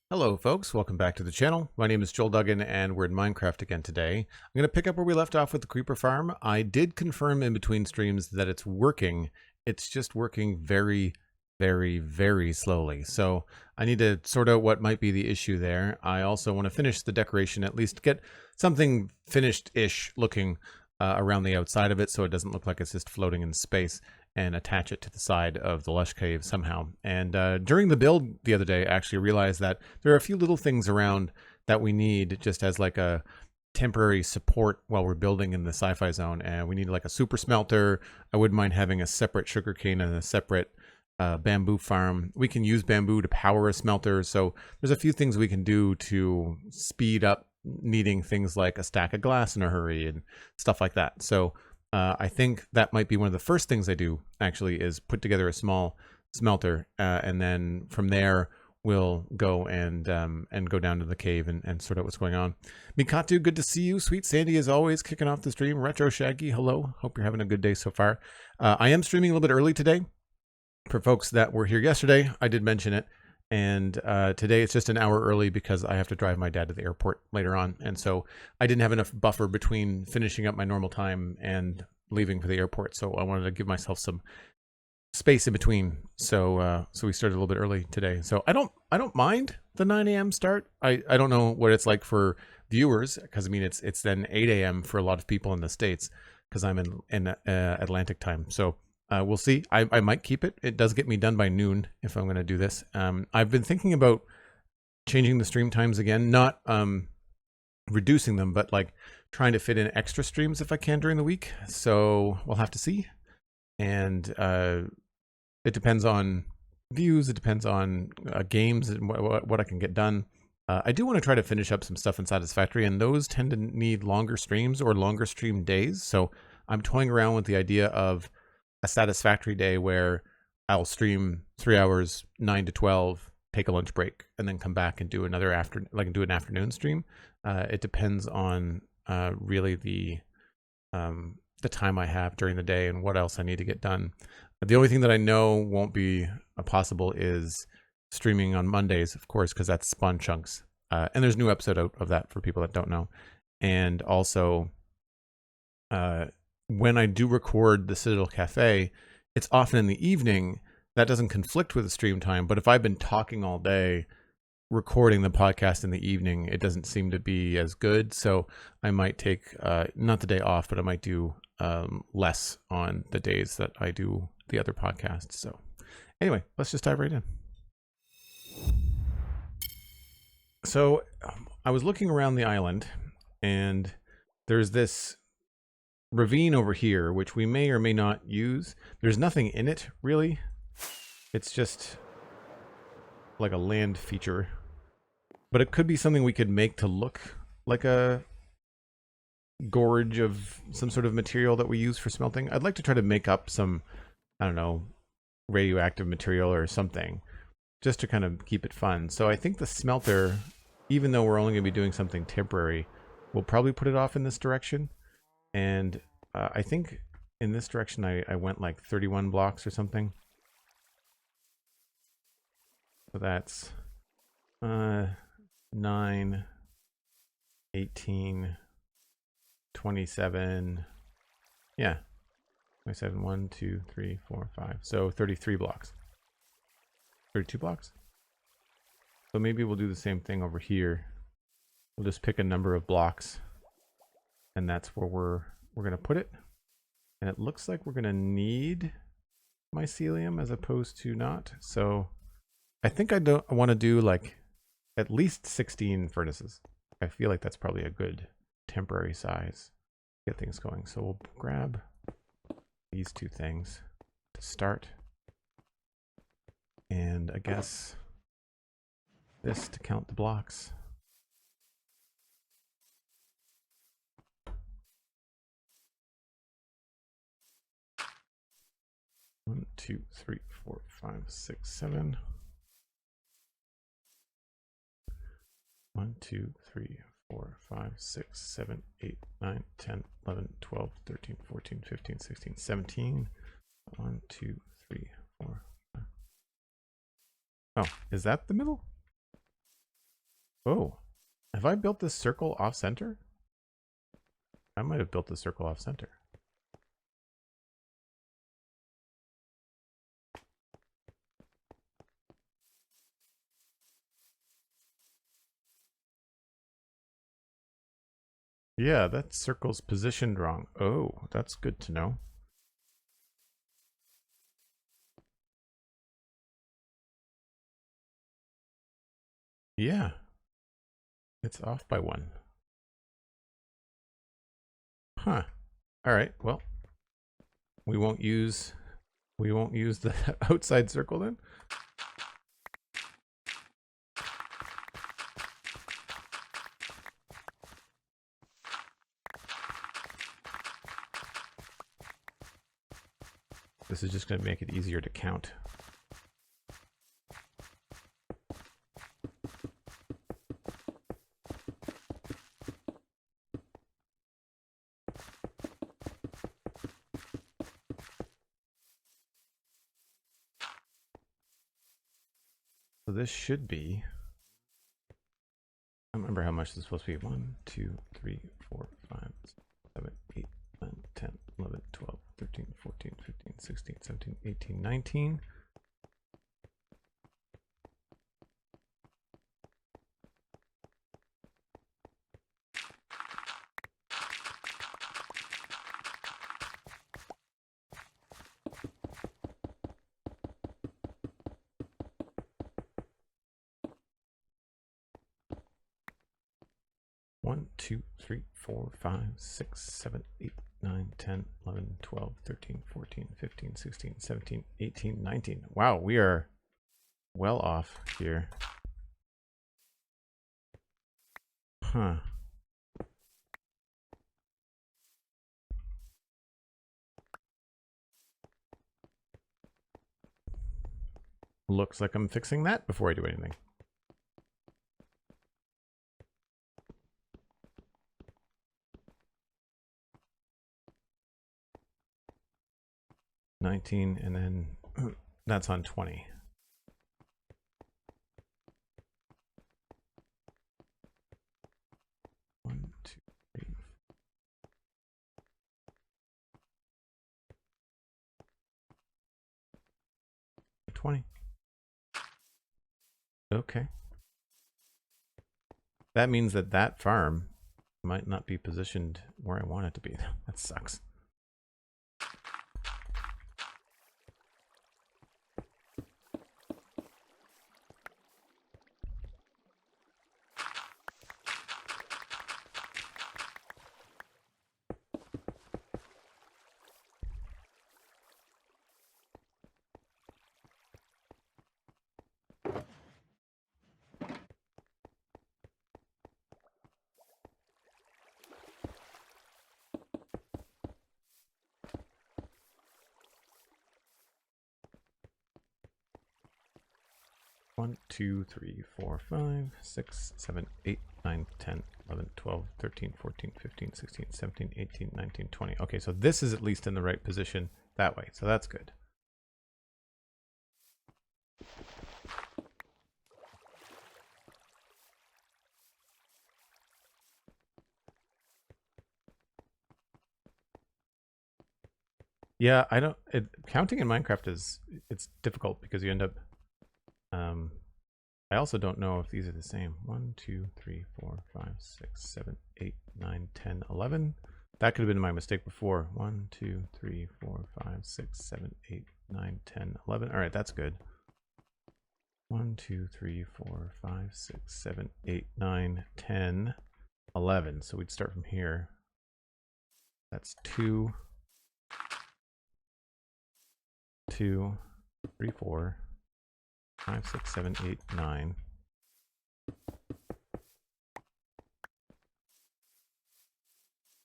Hello folks, welcome back to the channel. My name is Joel Duggan and we're in Minecraft again today. I'm going to pick up where we left off with the creeper farm. I did confirm in between streams that it's working. It's just working very slowly. So I need to sort out what might be the issue there. I also want to finish the decoration, at least get something finished-ish looking around the outside of it so it doesn't look like it's just floating in space, and attach it to the side of the lush cave somehow. And during the build the other day, I actually realized that there are a few little things around that we need just as like a temporary support while we're building in the sci-fi zone. And we need like a super smelter. I wouldn't mind having a separate sugarcane and a separate bamboo farm. We can use bamboo to power a smelter. So there's a few things we can do to speed up needing things like a stack of glass in a hurry and stuff like that. So I think that might be one of the first things I do, actually, is put together a small smelter, and then from there we'll go and go down to the cave and sort out what's going on. Mikatu, good to see you. SweetSandi, as always, kicking off the stream. Retro Shaggy, hello. Hope you're having a good day so far. I am streaming a little bit early today. For folks that were here yesterday, I did mention it. And today it's just an hour early because I have to drive my dad to the airport later on. And so I didn't have enough buffer between finishing up my normal time and leaving for the airport. So I wanted to give myself some space in between. So so we started a little bit early today. So I don't mind the 9 a.m. start. I don't know what it's like for viewers, because I mean it's then 8 a.m. for a lot of people in the States, because I'm in Atlantic time. So we'll see. I might keep it. It does get me done by noon if I'm going to do this. I've been thinking about changing the stream times again, not reducing them, but like trying to fit in extra streams if I can during the week. So we'll have to see. And it depends on views. It depends on games and what I can get done. I do want to try to finish up some stuff in Satisfactory, and those tend to need longer streams or longer stream days. So I'm toying around with the idea of a Satisfactory day where I'll stream 3 hours, 9 to 12, take a lunch break, and then come back and do another do an afternoon stream. It depends on really the time I have during the day and what else I need to get done. The only thing that I know won't be possible is streaming on Mondays, of course, because that's Spawn Chunks. And there's a new episode out of that for people that don't know. And also, when I do record the Citadel Cafe, it's often in the evening. That doesn't conflict with the stream time. But if I've been talking all day, recording the podcast in the evening, it doesn't seem to be as good. So I might take, not the day off, but I might do less on the days that I do the other podcasts. So anyway, let's just dive right in. So I was looking around the island, and there's this ravine over here, which we may or may not use. There's nothing in it, really. It's just like a land feature. But it could be something we could make to look like a gorge of some sort of material that we use for smelting. I'd like to try to make up some, I don't know, radioactive material or something, just to kind of keep it fun. So I think the smelter, even though we're only going to be doing something temporary, we'll probably put it off in this direction. And I think in this direction I went like 31 blocks or something. So that's 9, 18, 27. Yeah. 27, 1, 2, 3, 4, 5. So 33 blocks. 32 blocks. So maybe we'll do the same thing over here. We'll just pick a number of blocks, and that's where we're going to put it. And it looks like we're going to need mycelium as opposed to not. So I think I want to do like at least 16 furnaces. I feel like that's probably a good temporary size to get things going. So we'll grab these two things to start. And I guess this to count the blocks. 1, 2, 3, 4, 5, 6, 7. 1, 2, 3, 4, 5, 6, 7, 8, 9, 10, 11, 12, 13, 14, 15, 16, 17. 1, 2, 3, 4, 5. Oh, is that the middle? Oh, have I built this circle off center? I might have built the circle off center. Yeah, that circle's positioned wrong. Oh, that's good to know. Yeah. It's off by 1. Huh. All right. Well, we won't use the outside circle then. This is just going to make it easier to count. So this should be, I don't remember how much this is supposed to be. 1, 2, 3, 4, 5, 7, 8, 9, 10, 11, 12, 13, 14, 15, 16, 17, 18, 19. One, 2, 3, 4, 5, 6, 7, 8, 9, 10, 11, 12, 13, 14, 15, 16, 17, 18, 19. Wow, we are well off here. Huh. Looks like I'm fixing that before I do anything. $19, and then that's on 20. One, 2, 3, 20. Okay. That means that that farm might not be positioned where I want it to be. That sucks. One, 2, 3, 4, 5, 6, 7, 8, 9, 10, 11, 12, 13, 14, 15, 16, 17, 18, 19, 20. Okay, so this is at least in the right position that way, so that's good. Yeah, I don't. Counting in Minecraft it's difficult because you end up. I also don't know if these are the same. 1, 2, 3, 4, 5, 6, 7, 8, 9, 10, 11. That could have been my mistake before. 1, 2, 3, 4, 5, 6, 7, 8, 9, 10, 11. All right, that's good. 1, 2, 3, 4, 5, 6, 7, 8, 9, 10, 11. So we'd start from here. That's 2, 2, 3, 4, 5, 6, 7, 8, 9.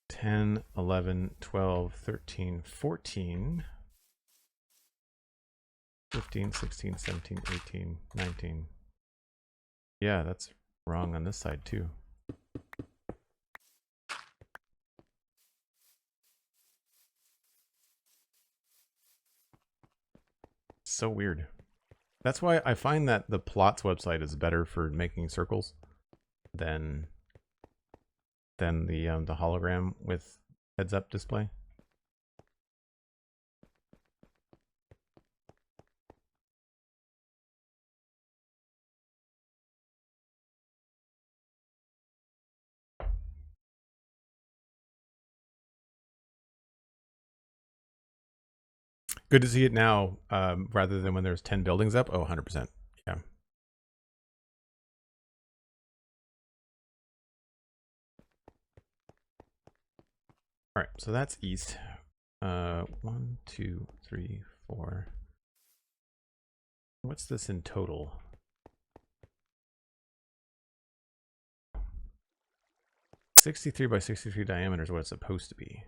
10, 11, 12, 13, 14, 15, 16, 17, 18, 19. Yeah, that's wrong on this side too. So weird. That's why I find that the plots website is better for making circles. than the hologram with heads-up display. Good to see it now, rather than when there's 10 buildings up. Oh, 100%. Yeah. All right, so that's east. 1, 2, 3, 4. What's this in total? .63 by 63 diameter is what it's supposed to be.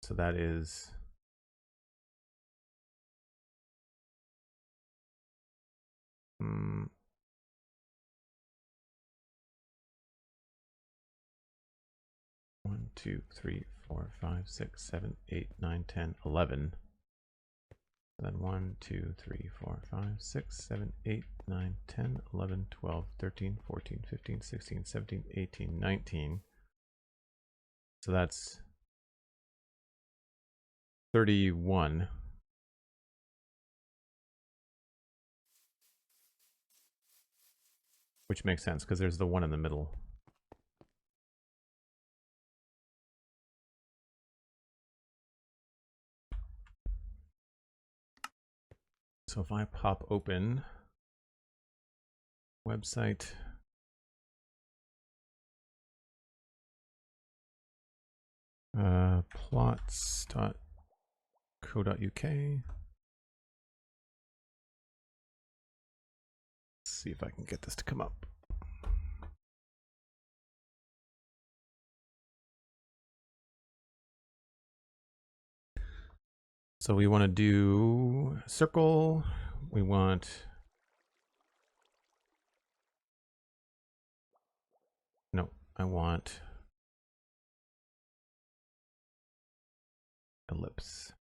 So that is 1, 2, 3, 4, 5, 6, 7, 8, 9, 10, 11. Then 1, 2, 3, 4, 5, 6, 7, 8, 9, 10, 11, 12, 13, 14, 15, 16, 17, 18, 19. So that's 31. Which makes sense because there's the one in the middle. So if I pop open website, plots.co.uk. See if I can get this to come up. So we want to do circle. We want I want ellipse.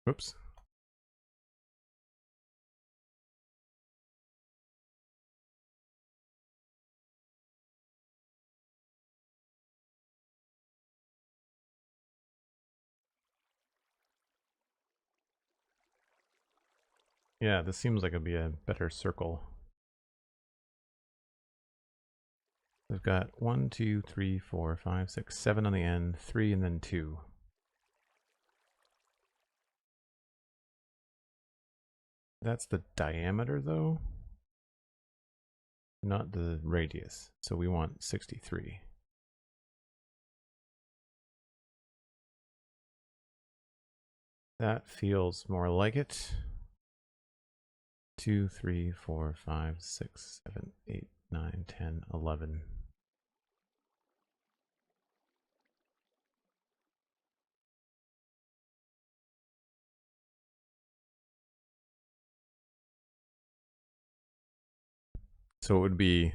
Whoops. Yeah, this seems like it'd be a better circle. We've got 1, 2, 3, 4, 5, 6, 7 on the end, 3, and then 2. That's the diameter, though, not the radius. So we want 63. That feels more like it. 2, 3, 4, 5, 6, 7, 8, 9, 10, 11. So it would be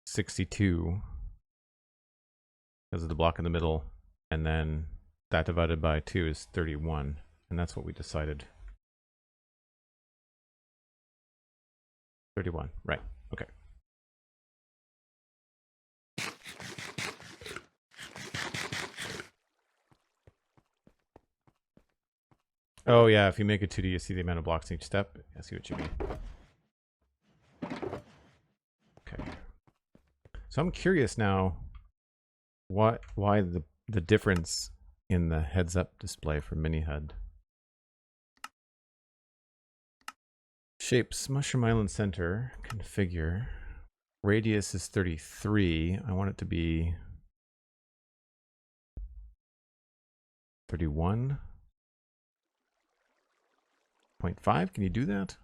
62 because of the block in the middle, and then that divided by 2 is 31, and that's what we decided. 31, right, okay. Oh yeah, if you make it 2D, you see the amount of blocks in each step. I see what you mean. Okay. So I'm curious now, why the difference in the heads-up display for mini HUD. Shapes, Mushroom Island Center, configure. Radius is 33. I want it to be 31.5. Can you do that?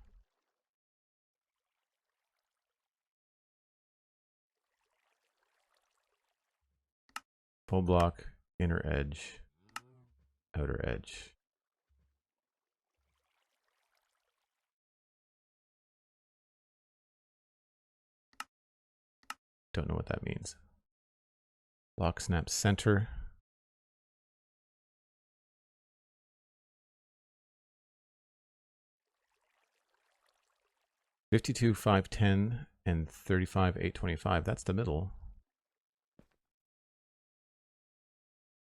Full block, inner edge, outer edge. Don't know what that means. Lock snap center. $52,510 and $35,825. That's the middle.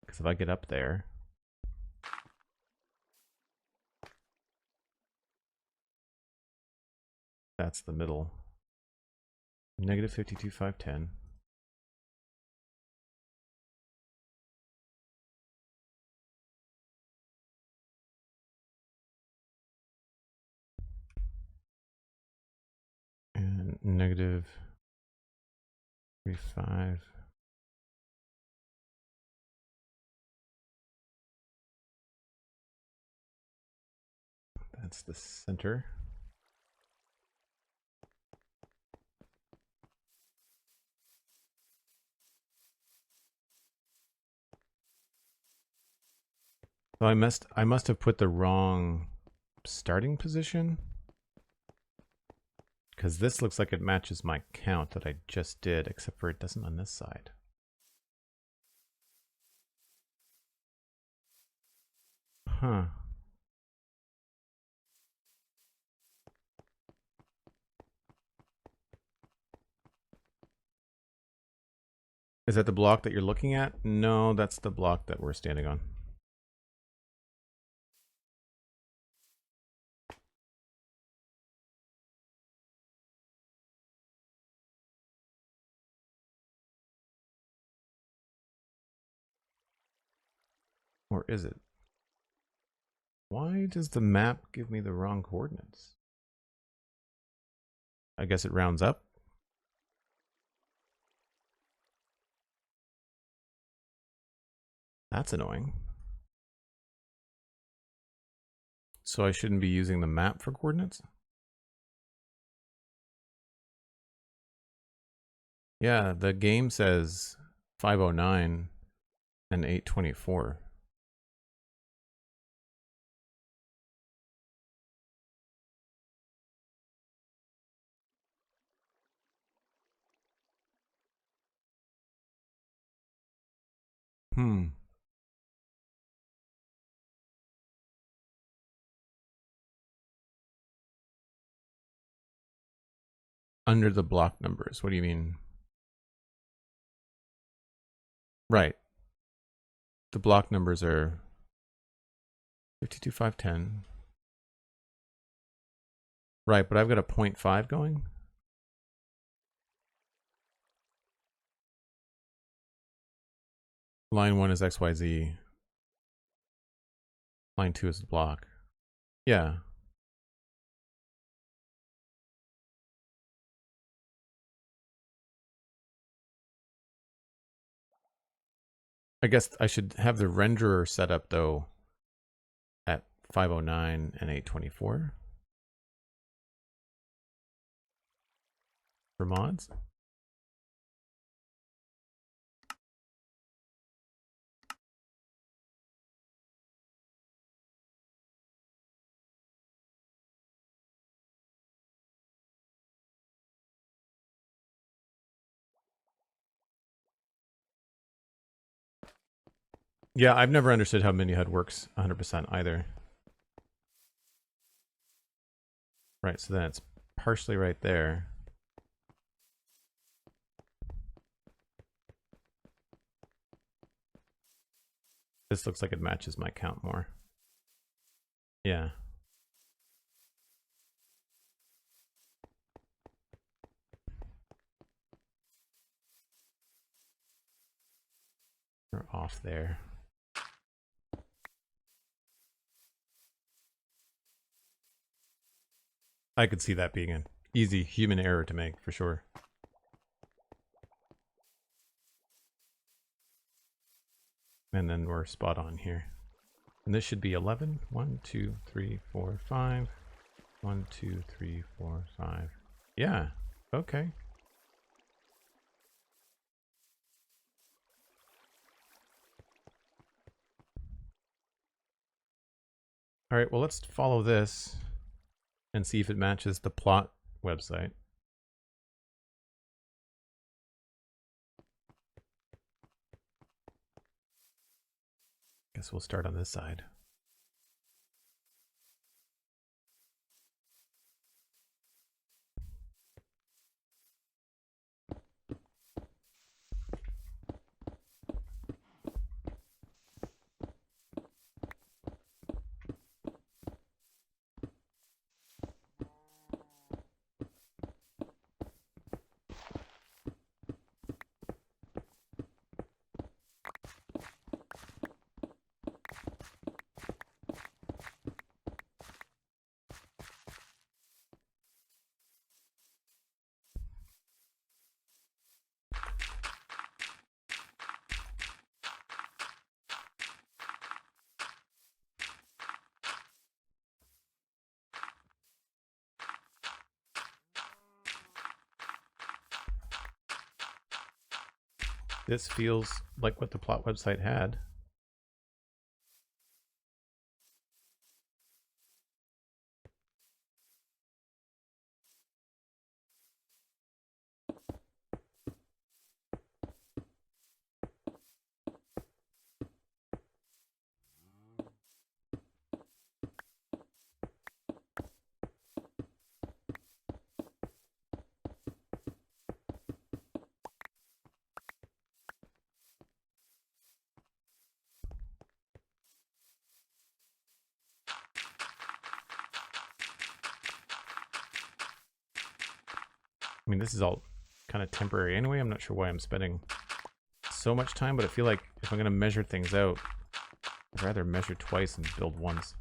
Because if I get up there, that's the middle. Negative 52,510. And negative 35. That's the center. So I must have put the wrong starting position, because this looks like it matches my count that I just did, except for it doesn't on this side. Huh. Is that the block that you're looking at? No, that's the block that we're standing on. Or is it? Why does the map give me the wrong coordinates? I guess it rounds up. That's annoying. So I shouldn't be using the map for coordinates? Yeah, the game says 509 and 824. Under the block numbers, what do you mean? Right. The block numbers are 52,510. Right, but I've got a 0.5 going. Line 1 is XYZ. Line 2 is the block. Yeah. I guess I should have the renderer set up though at 509 and 824 for mods. Yeah, I've never understood how mini-HUD works 100% either. Right, so then it's partially right there. This looks like it matches my count more. Yeah. We're off there. I could see that being an easy human error to make for sure. And then we're spot on here. And this should be 11. 1, 2, 3, 4, 5. 1, 2, 3, 4, 5. Yeah. Okay. All right, well, let's follow this and see if it matches the plot website. Guess we'll start on this side. This feels like what the plot website had. I mean, this is all kind of temporary anyway. I'm not sure why I'm spending so much time, but I feel like if I'm going to measure things out, I'd rather measure twice and build once.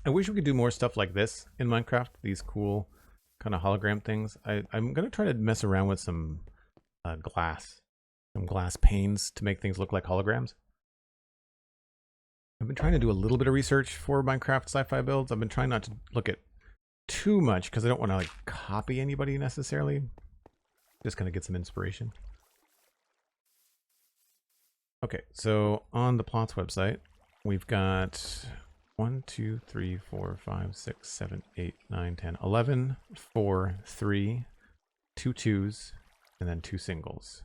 I wish we could do more stuff like this in Minecraft, these cool kind of hologram things. I'm going to try to mess around with some glass panes to make things look like holograms. I've been trying to do a little bit of research for Minecraft sci-fi builds. I've been trying not to look at too much because I don't want to like copy anybody necessarily. Just kind of get some inspiration. Okay, so on the plots website, we've got 1, 2, 3, 4, 5, 6, 7, 8, 9, 10, 11, 4, 3, 2 twos, and then 2 singles.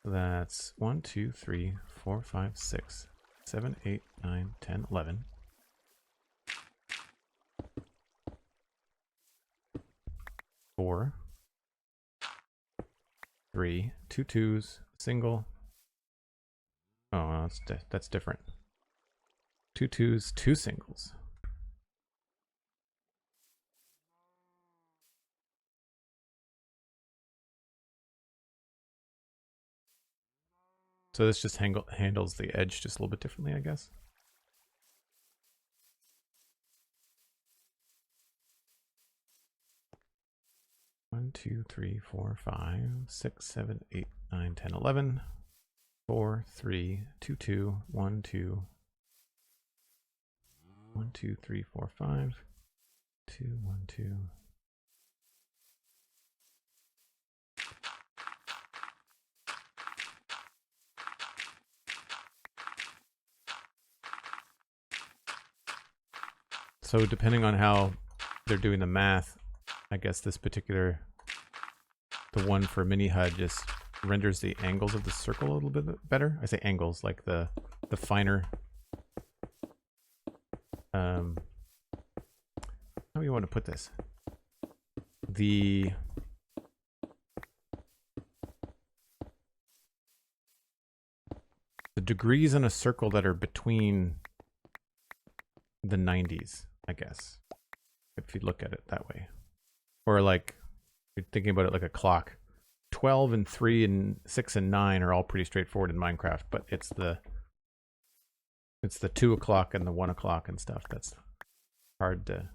So that's 1, 2, 3, 4, 5, 6, 7, 8, 9, 10, 11. 4, 3, 2 twos, single. Oh, that's different. 2 twos, 2 singles. So this just handles the edge just a little bit differently, I guess. One, 2, 3, 4, 5, 6, 7, 8, 9, 10, 11. 4, 3, 2, 2, 1, 2. 1, 2, 3, 4, 5. 2, 1, 2. So depending on how they're doing the math, I guess this particular, the one for mini HUD just renders the angles of the circle a little bit better. I say angles, like the finer, how do you want to put this? The degrees in a circle that are between the 90s, I guess, if you look at it that way. Or like, you're thinking about it like a clock. 12 and 3 and 6 and 9 are all pretty straightforward in Minecraft, but it's the 2 o'clock and the 1 o'clock and stuff that's hard to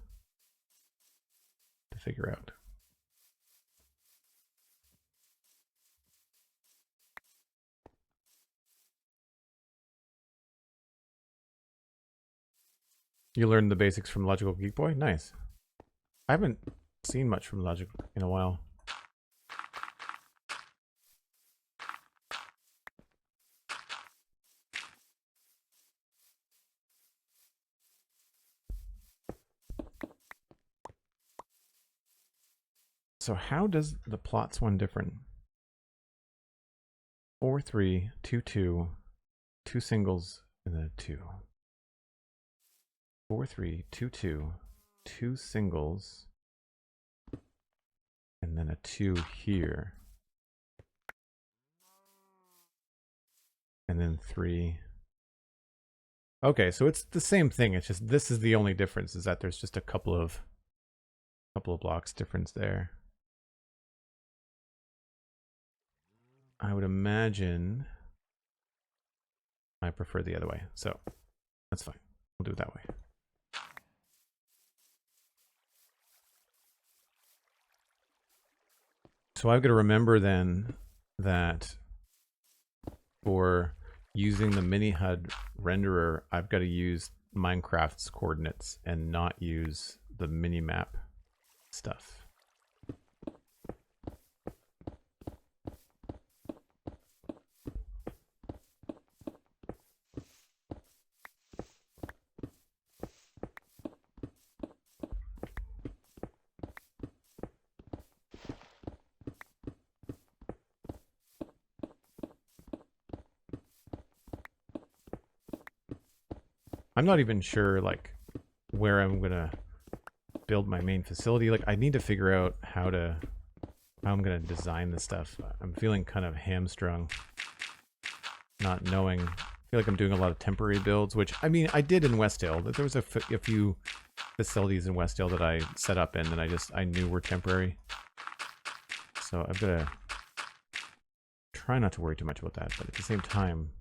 figure out. You learned the basics from Logical Geek Boy? Nice. I haven't seen much from Logic in a while. So how does the plots one different? 4, 3, 2, 2, 2 singles, and then a 2. 4, 3, 2, 2, 2 singles, and then a 2 here. And then 3. Okay, so it's the same thing. It's just this is the only difference, is that there's just a couple of blocks difference there. I would imagine I prefer the other way, so that's fine. We'll do it that way. So I've got to remember then that for using the mini HUD renderer, I've got to use Minecraft's coordinates and not use the minimap stuff. I'm not even sure like where I'm gonna build my main facility. Like I need to figure out how I'm gonna design this stuff. I'm feeling kind of hamstrung, not knowing. I feel like I'm doing a lot of temporary builds, which I mean I did in Westdale. There was a few facilities in Westdale that I set up in that I knew were temporary. So I've got to try not to worry too much about that, but at the same time.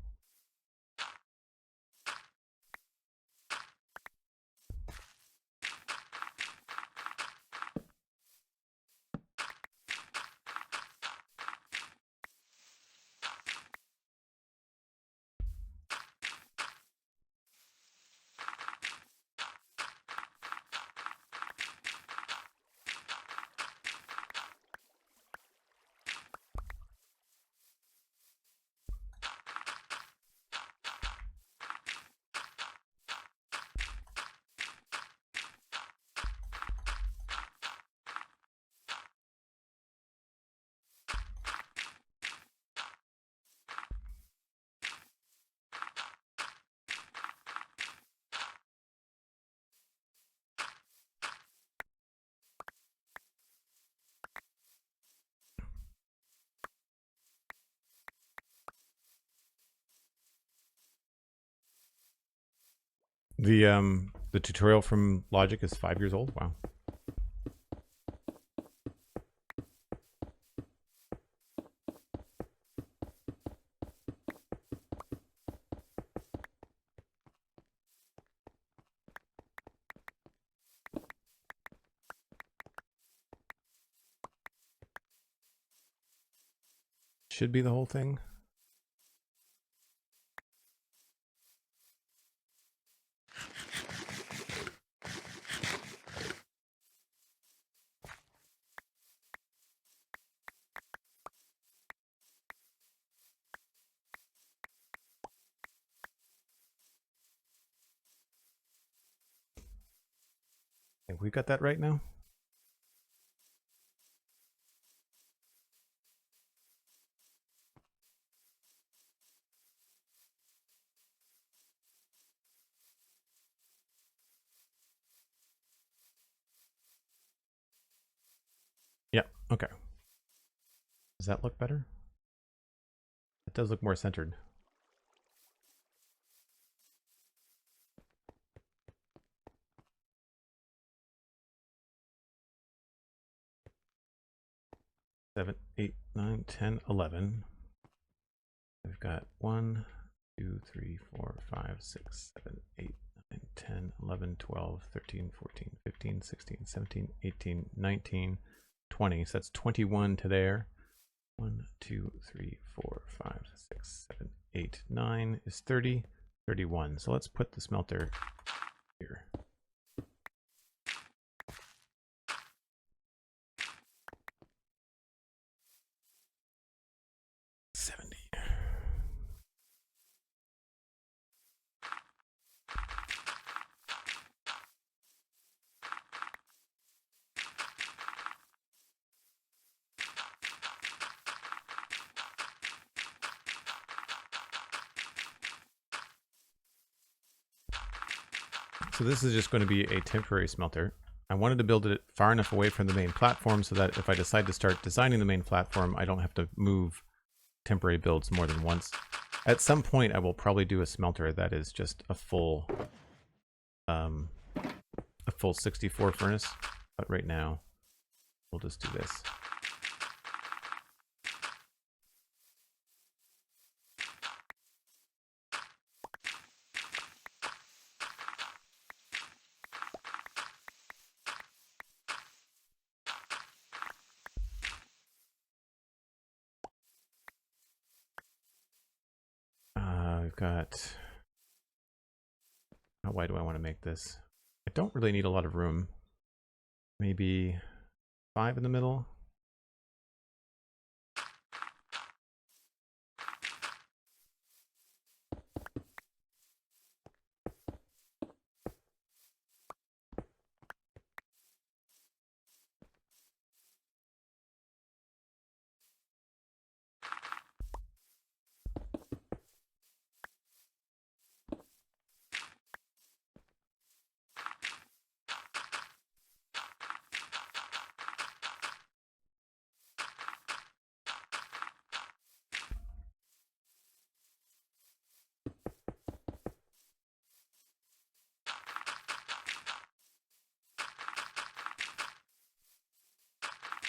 The tutorial from Logic is 5 years old. Wow. Should be the whole thing. I think we got that right now. Yeah, okay. Does that look better? It does look more centered. Seven, 8, 9, 10, 11. We've got 1, 2, 3, 4, 5, 6, 7, 8, 9, 10, 11, 12, 13, 14, 15, 16, 17, 18, 19, 20. So that's 21 to there. 1, 2, 3, 4, 5, 6, 7, 8, 9 is 30, 31. So let's put the smelter here. So this is just going to be a temporary smelter. I wanted to build it far enough away from the main platform so that if I decide to start designing the main platform, I don't have to move temporary builds more than once. At some point, I will probably do a smelter that is just a full 64 furnace. But right now, we'll just do this. We've got... How wide do I want to make this? I don't really need a lot of room. Maybe 5 in the middle.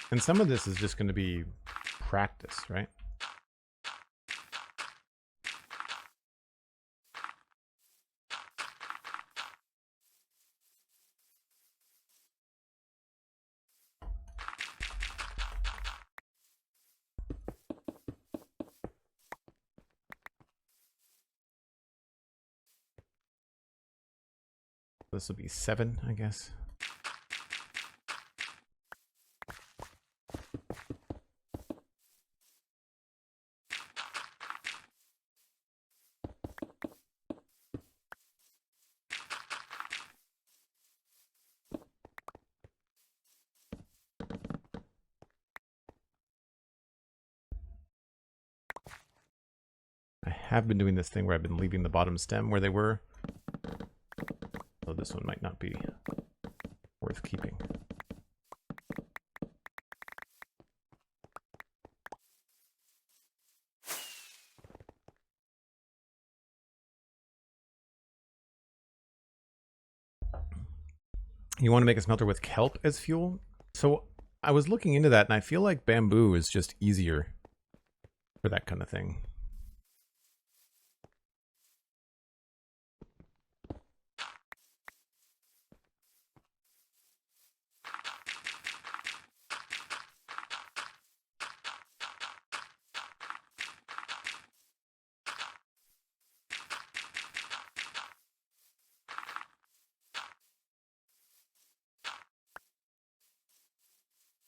And some of this is just going to be practice, right? This will be 7, I guess. I have been doing this thing where I've been leaving the bottom stem where they were. So this one might not be worth keeping. You want to make a smelter with kelp as fuel? So I was looking into that and I feel like bamboo is just easier for that kind of thing.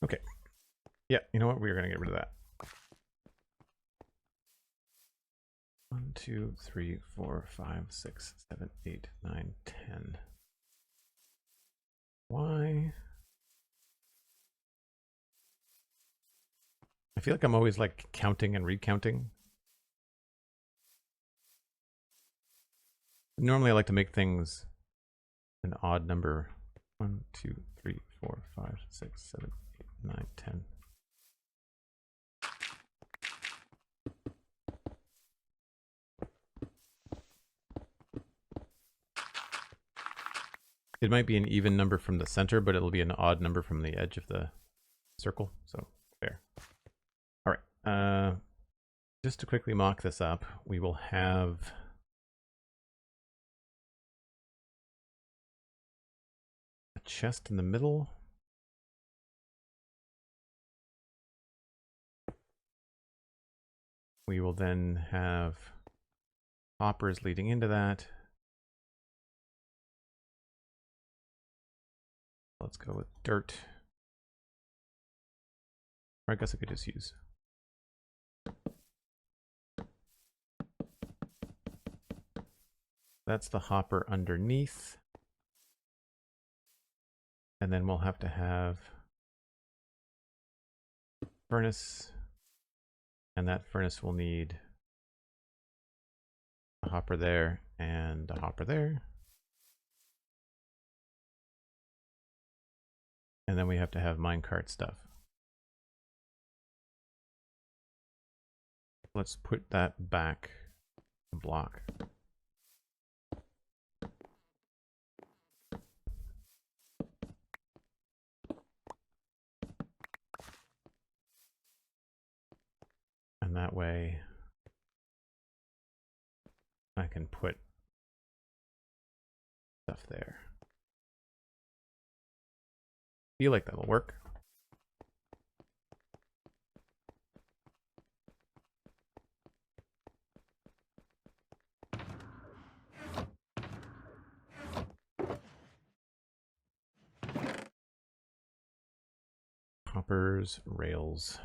Okay. Yeah, you know what? We're going to get rid of that. 1, 2, 3, 4, 5, 6, 7, 8, 9, 10. Why? I feel like I'm always like counting and recounting. Normally I like to make things an odd number. 1, 2, 3, 4, 5, 6, 7, 8, 9, 10. It might be an even number from the center, but it'll be an odd number from the edge of the circle. So there. All right. Just to quickly mock this up, we will have a chest in the middle. We will then have hoppers leading into that. Let's go with dirt. Or I guess I could just use. That's the hopper underneath. And then we'll have to have furnace. And that furnace will need a hopper there and a hopper there. And then we have to have minecart stuff. Let's put that back a block. And that way I can put stuff there. Feel like that'll work. Hoppers, rails.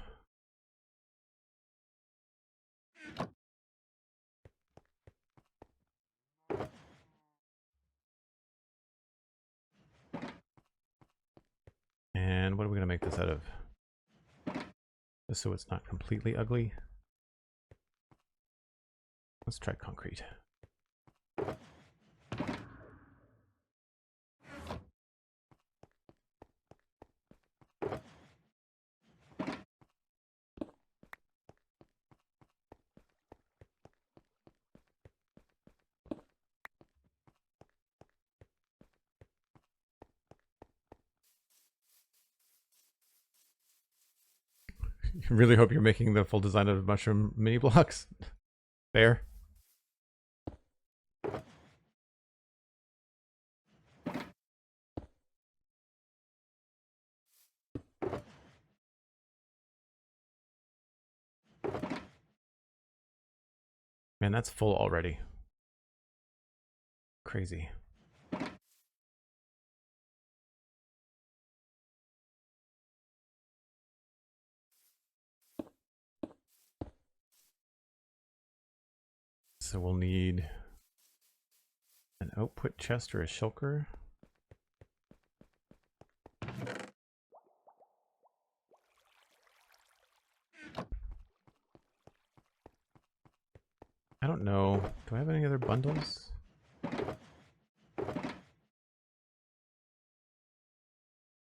And what are we going to make this out of? Just so it's not completely ugly. Let's try concrete. I really hope you're making the full design of mushroom mini blocks. Fair. Man, that's full already. Crazy. So we'll need an output chest or a shulker. I don't know. Do I have any other bundles?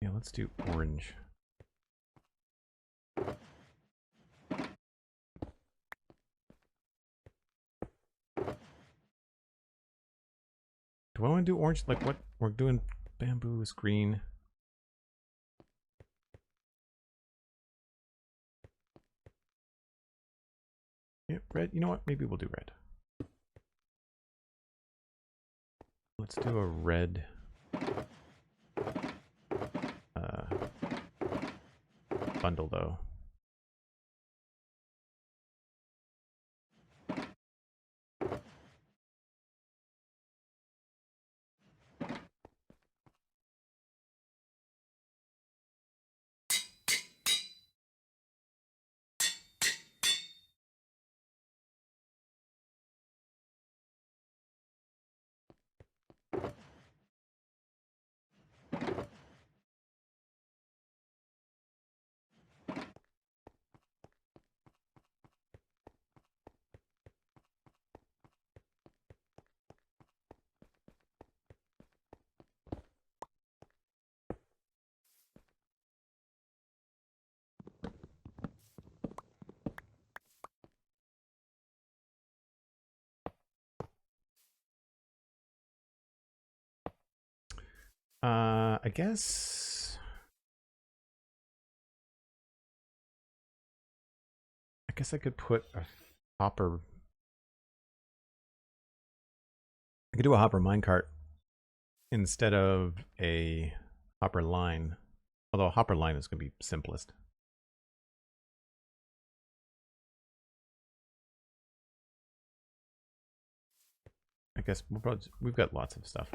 Yeah, let's do orange. Do I want to do orange? Like what? We're doing bamboo is green. Yeah, red. You know what? Maybe we'll do red. Let's do a red bundle though. I guess I could put a hopper. I could do a hopper minecart instead of a hopper line. Although a hopper line is going to be simplest. I guess we've got lots of stuff.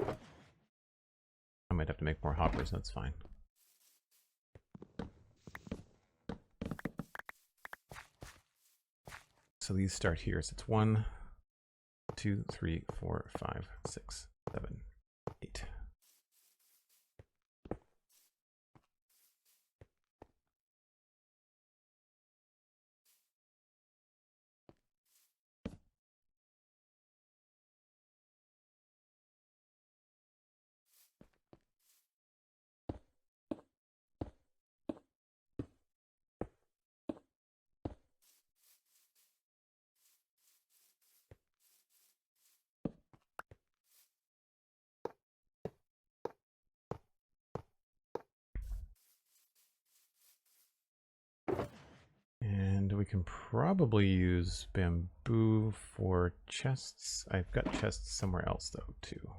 I might have to make more hoppers, that's fine. So these start here. So it's 1, 2, 3, 4, 5, 6, 7, 8. can probably use bamboo for chests. I've got chests somewhere else though, too.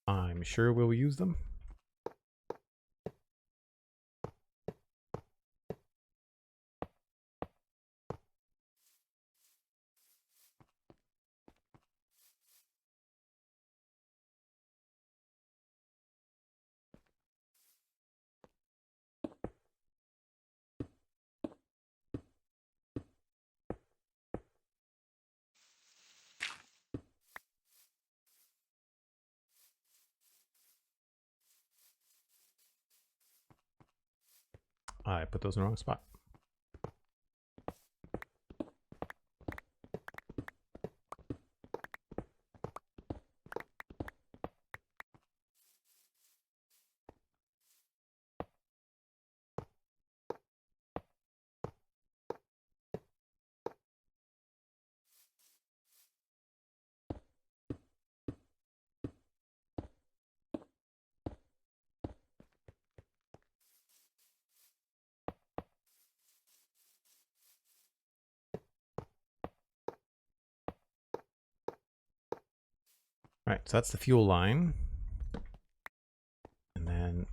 I'm sure we'll use them. I put those in the wrong spot. All right, so that's the fuel line. And then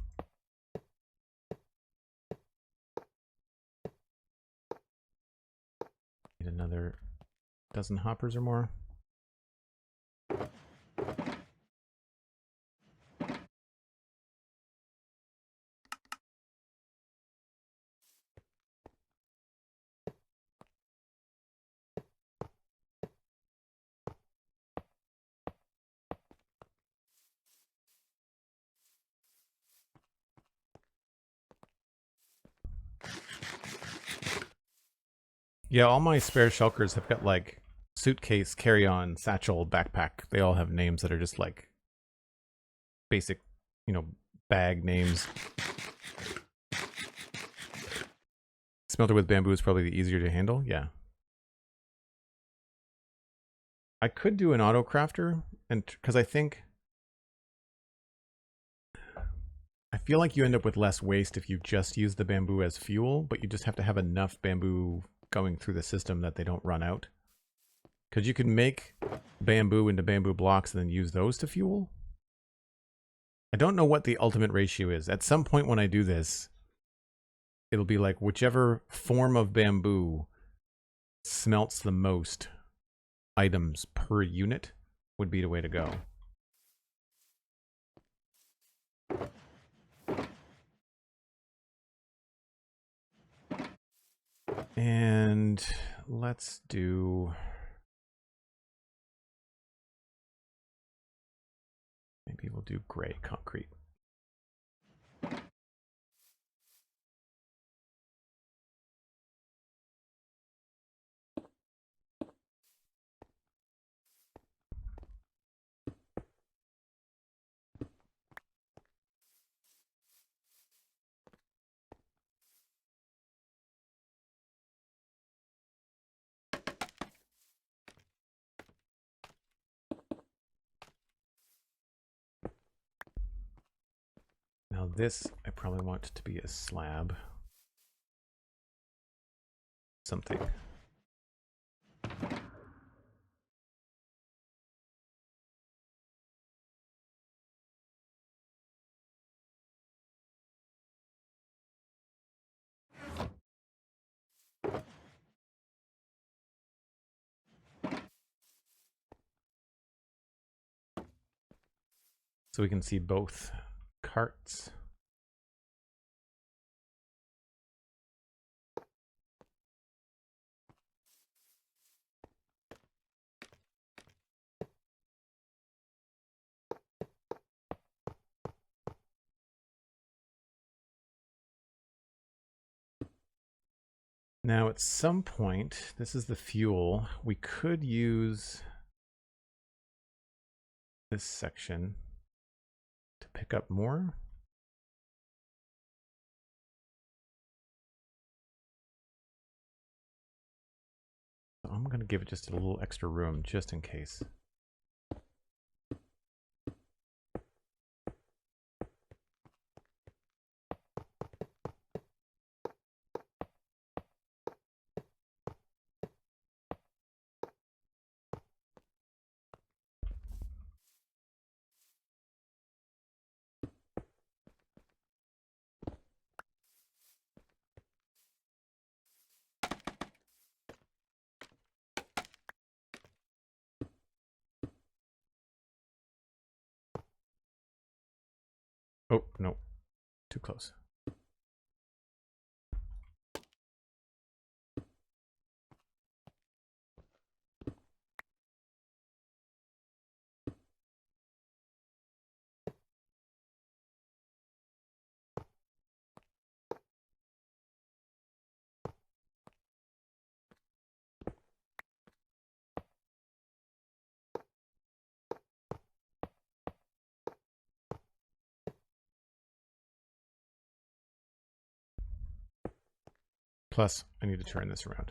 need another dozen hoppers or more. Yeah, all my spare shulkers have got like suitcase, carry-on, satchel, backpack. They all have names that are just like basic, bag names. Smelter with bamboo is probably the easier to handle. Yeah. I could do an auto crafter, and because I feel like you end up with less waste if you just use the bamboo as fuel, but you just have to have enough bamboo going through the system that they don't run out. Because you can make bamboo into bamboo blocks and then use those to fuel. I don't know what the ultimate ratio is. At some point when I do this, it'll be like whichever form of bamboo smelts the most items per unit would be the way to go. And let's do... maybe we'll do gray concrete. Now this, I probably want to be a slab. Something. So we can see both carts. Now at some point, this is the fuel, we could use this section to pick up more. So I'm going to give it just a little extra room just in case. Oh, no, too close. Plus, I need to turn this around.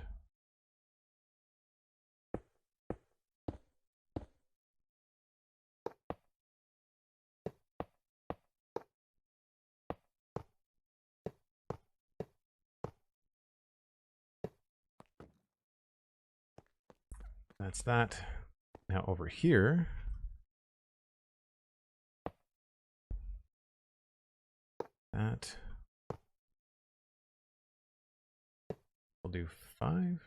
That's that. Now over here, that we'll do 5.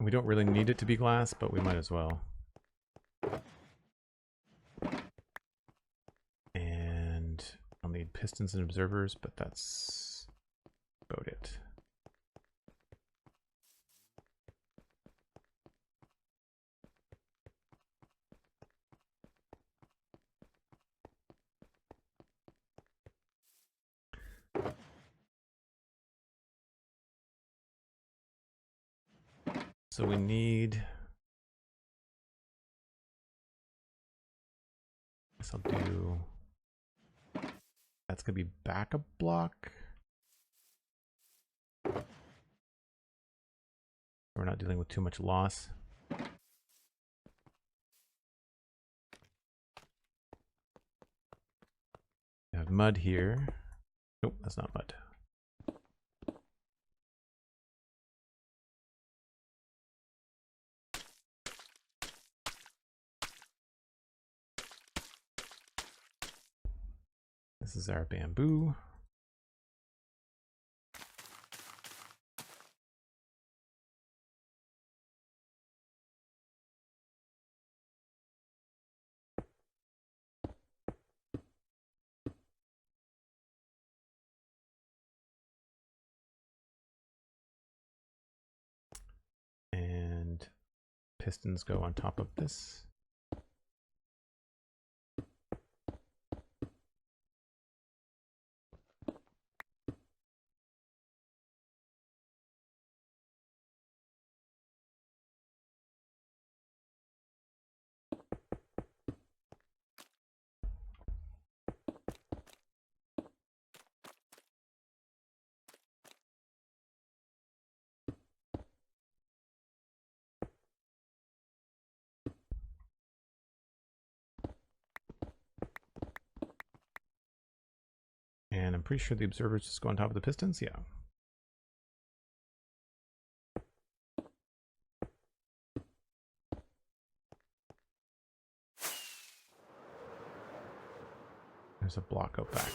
We don't really need it to be glass, but we might as well. And I'll need pistons and observers, but that's about it. So we need, I guess I'll do, that's going to be back a block. We're not dealing with too much loss. We have mud here. Nope, that's not mud. This is our bamboo. And pistons go on top of this. And I'm pretty sure the observers just go on top of the pistons. Yeah. There's a block out back.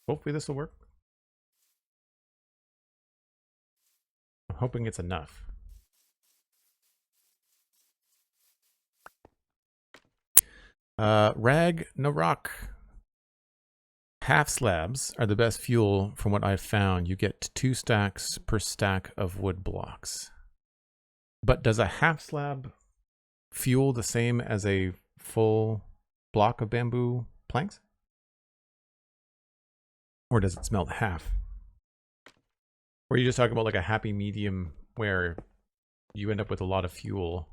Hopefully this will work. I'm hoping it's enough. Rag Narok. Half slabs are the best fuel from what I've found. You get 2 stacks per stack of wood blocks. But does a half slab fuel the same as a full block of bamboo planks? Or does it smelt half? Or are you just talking about like a happy medium where you end up with a lot of fuel?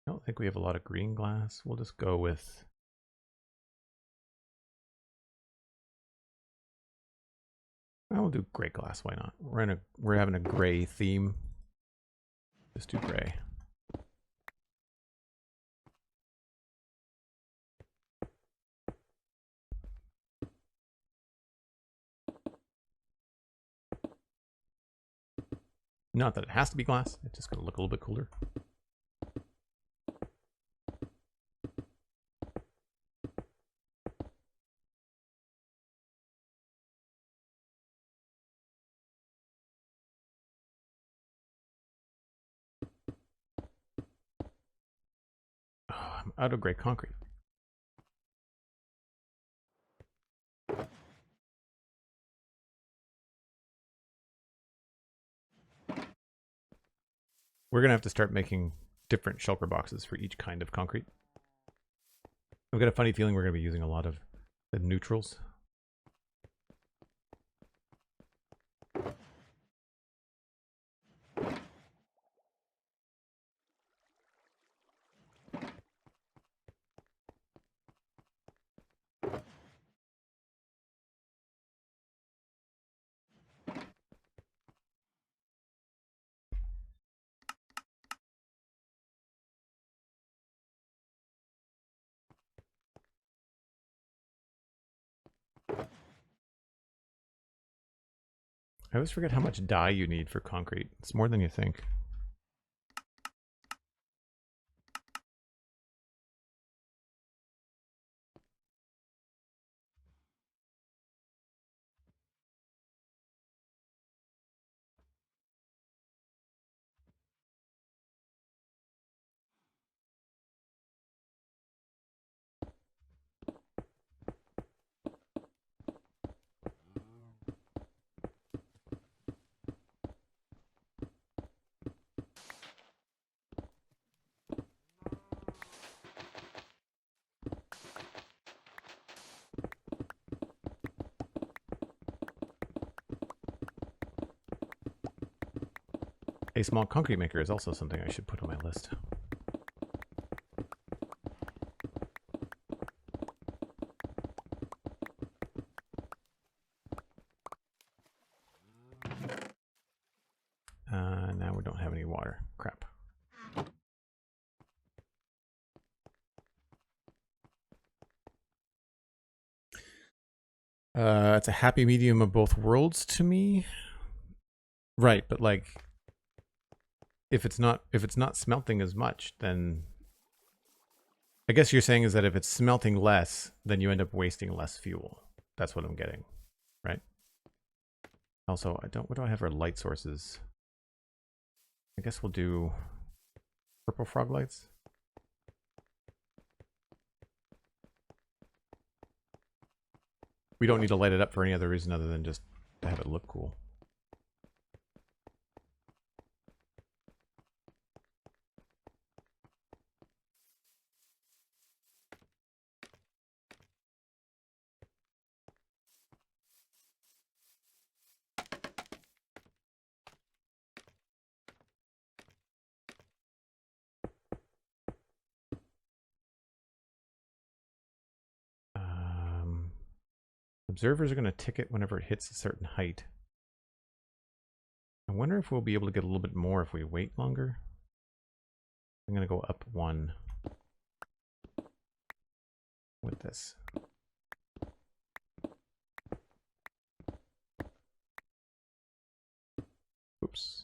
I don't think we have a lot of green glass. We'll just go with... we'll do gray glass. Why not? We're having a gray theme. Just do gray. Not that it has to be glass. It's just going to look a little bit cooler. Oh, I'm out of gray concrete. We're going to have to start making different shulker boxes for each kind of concrete. I've got a funny feeling we're going to be using a lot of the neutrals. I always forget how much dye you need for concrete. It's more than you think. A small concrete maker is also something I should put on my list. Now we don't have any water. Crap. It's a happy medium of both worlds to me. Right, but like if it's not smelting as much, then I guess you're saying is that if it's smelting less, then you end up wasting less fuel. That's what I'm getting, right? Also, what do I have for light sources? I guess we'll do purple frog lights. We don't need to light it up for any other reason other than just to have it look cool. Observers are going to tick it whenever it hits a certain height. I wonder if we'll be able to get a little bit more if we wait longer. I'm going to go up 1 with this. Oops.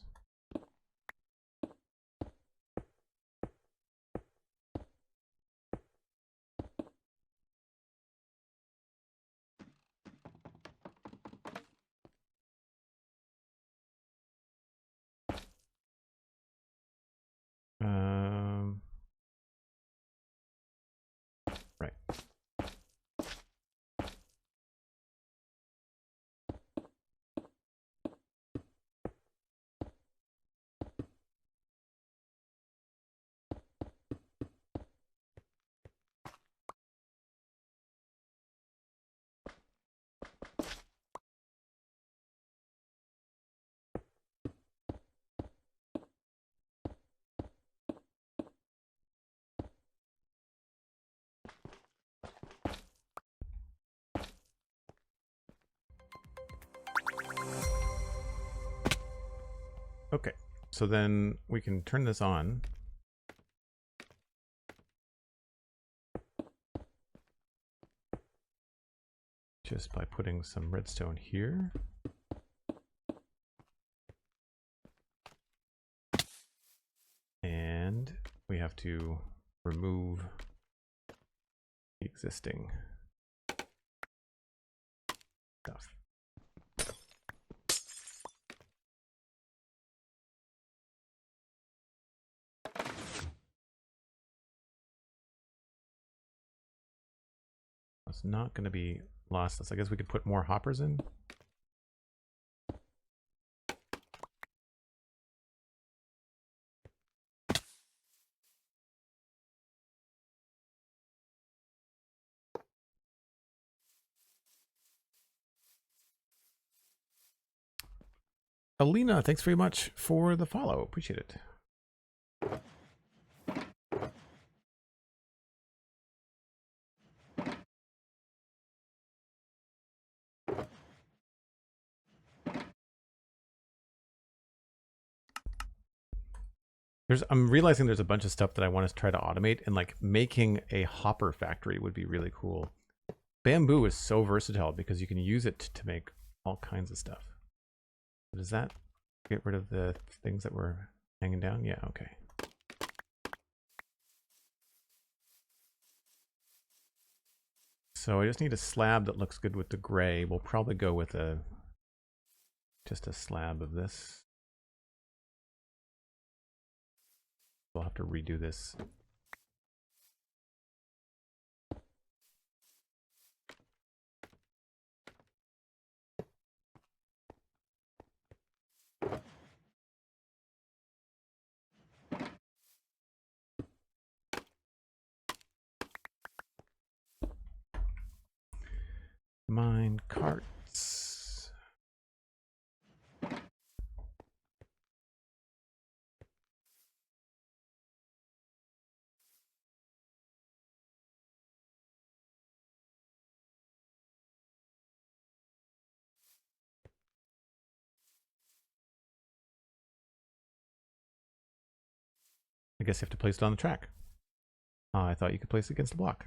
Right. Okay, so then we can turn this on. Just by putting some redstone here. And we have to remove the existing stuff. It's not going to be lossless. I guess we could put more hoppers in. Alina, thanks very much for the follow. Appreciate it. I'm realizing there's a bunch of stuff that I want to try to automate, and like making a hopper factory would be really cool. Bamboo is so versatile because you can use it to make all kinds of stuff. Does that get rid of the things that were hanging down? Yeah, okay. So I just need a slab that looks good with the gray. We'll probably go with just a slab of this. We'll have to redo this. Mine carts. I guess you have to place it on the track. I thought you could place it against the block.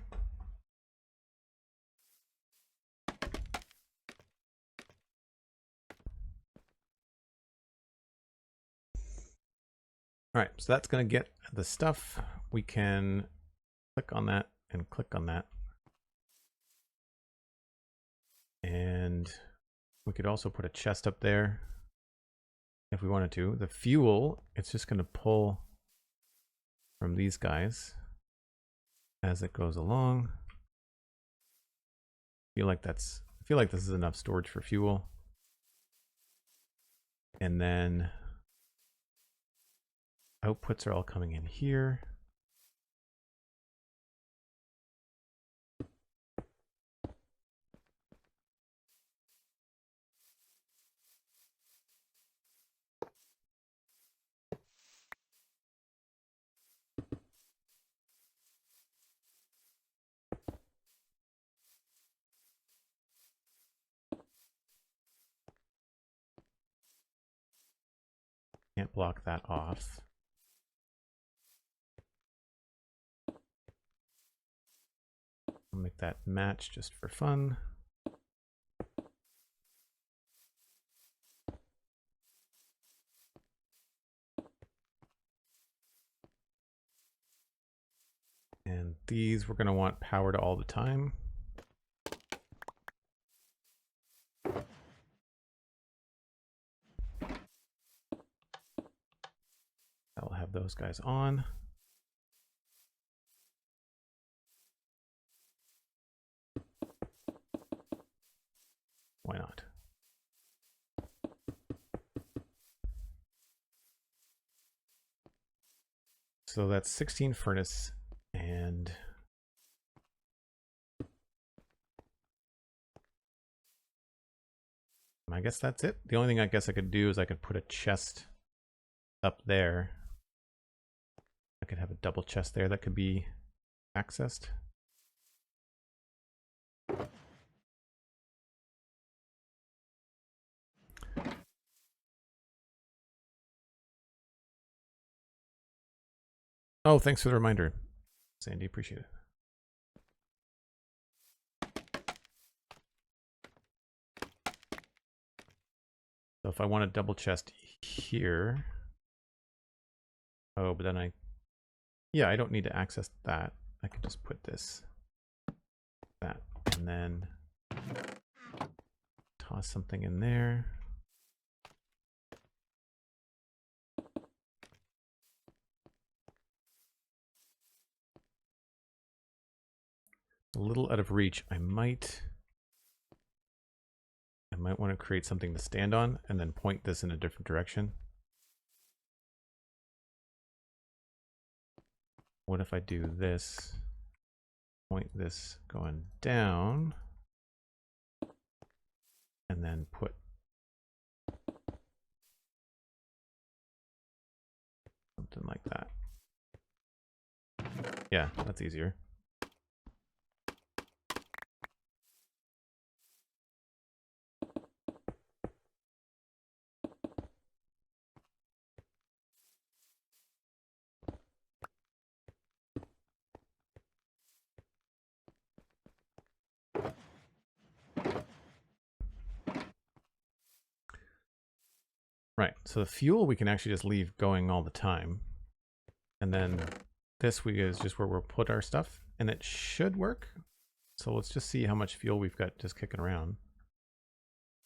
All right, so that's going to get the stuff. We can click on that and click on that. And we could also put a chest up there if we wanted to. The fuel, it's just going to pull from these guys as it goes along. I feel like this is enough storage for fuel. And then outputs are all coming in here. Can't block that off. make that match just for fun. And these we're going to want powered all the time. I'll have those guys on. Why not? So that's 16 furnace, and I guess that's it. The only thing I guess I could do is I could put a chest up there. I could have a double chest there that could be accessed. Oh, thanks for the reminder, Sandy. Appreciate it. So if I want a double chest here, oh, but then yeah, I don't need to access that. I can just put this, that, and then toss something in there. A little out of reach. I might want to create something to stand on and then point this in a different direction. What if I do this? Point this going down and then put something like that. Yeah, that's easier. Right, so the fuel we can actually just leave going all the time. And then this is just where we'll put our stuff, and it should work. So let's just see how much fuel we've got just kicking around.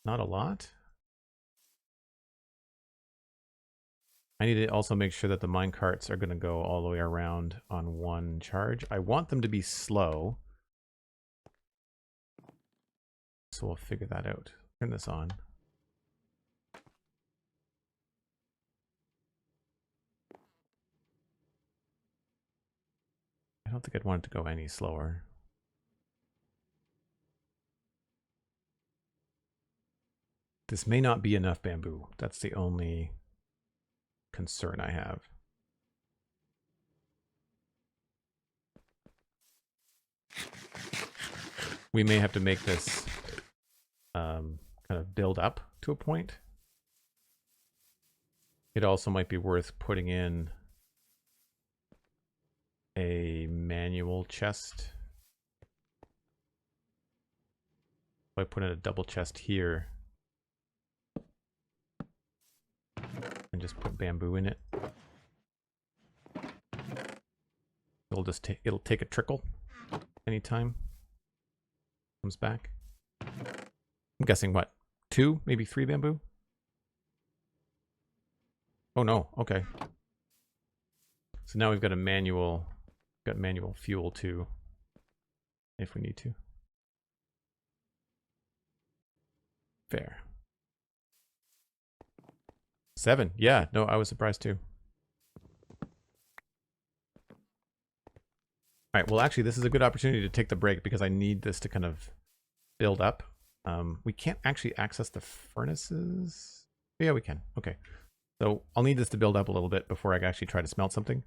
Not a lot. I need to also make sure that the mine carts are going to go all the way around on one charge. I want them to be slow. So we'll figure that out. Turn this on. I don't think I'd want it to go any slower. This may not be enough bamboo. That's the only concern I have. We may have to make this kind of build up to a point. It also might be worth putting in a manual chest. If I put in a double chest here and just put bamboo in it, it'll take a trickle anytime it comes back. I'm guessing what, 2, maybe 3 bamboo? Oh no, okay. So now we've got a manual, manual fuel too, if we need to. Fair. 7, yeah, no, I was surprised too. All right, well actually this is a good opportunity to take the break because I need this to kind of build up. We can't actually access the furnaces. Yeah, we can. Okay. So I'll need this to build up a little bit before I actually try to smelt something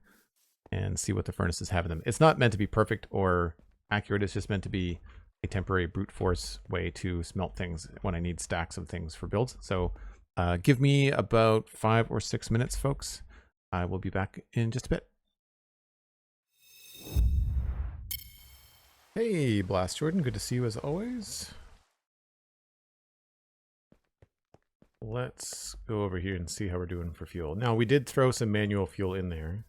and see what the furnaces have in them. It's not meant to be perfect or accurate. It's just meant to be a temporary brute force way to smelt things when I need stacks of things for builds. So give me about 5 or 6 minutes, folks. I will be back in just a bit. Hey, Blast Jordan, good to see you as always. Let's go over here and see how we're doing for fuel. Now, we did throw some manual fuel in there,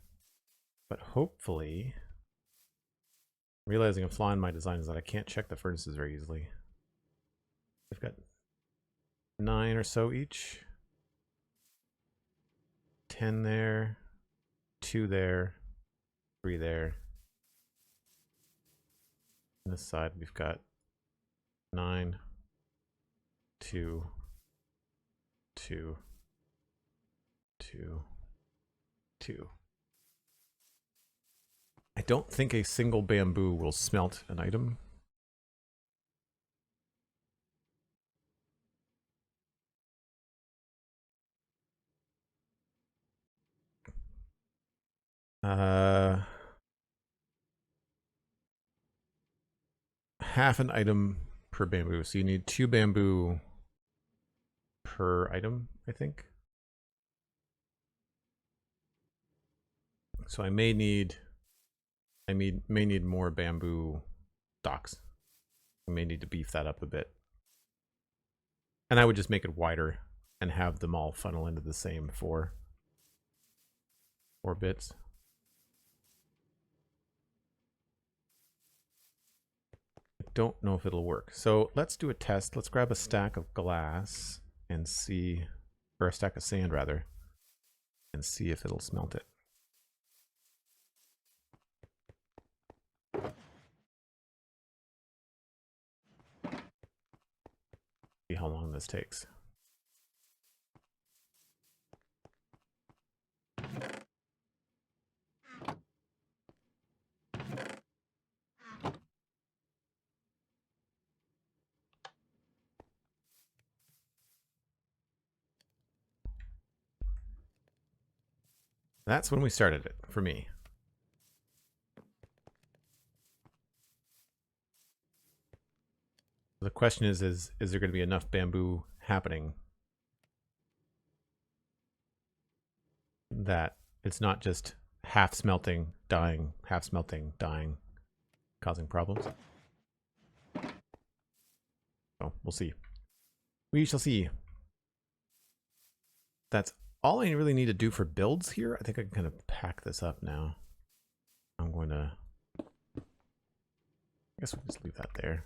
but hopefully, realizing a flaw in my design is that I can't check the furnaces very easily. I've got 9 or so each. 10 there, 2 there, 3 there. On this side, we've got 9, 2, 2, 2, 2. I don't think a single bamboo will smelt an item. Half an item per bamboo. So you need 2 bamboo per item, I think. So I may need more bamboo docks. I may need to beef that up a bit. And I would just make it wider and have them all funnel into the same 4 bits. I don't know if it'll work. So let's do a test. Let's grab a stack of glass and see, or a stack of sand rather, and see if it'll smelt it. See how long this takes. That's when we started it, for me. The question is there going to be enough bamboo happening that it's not just half smelting, dying, half smelting, dying, causing problems? So we'll see. We shall see. That's all I really need to do for builds here. I think I can kind of pack this up now. I'm going to, I guess we'll just leave that there.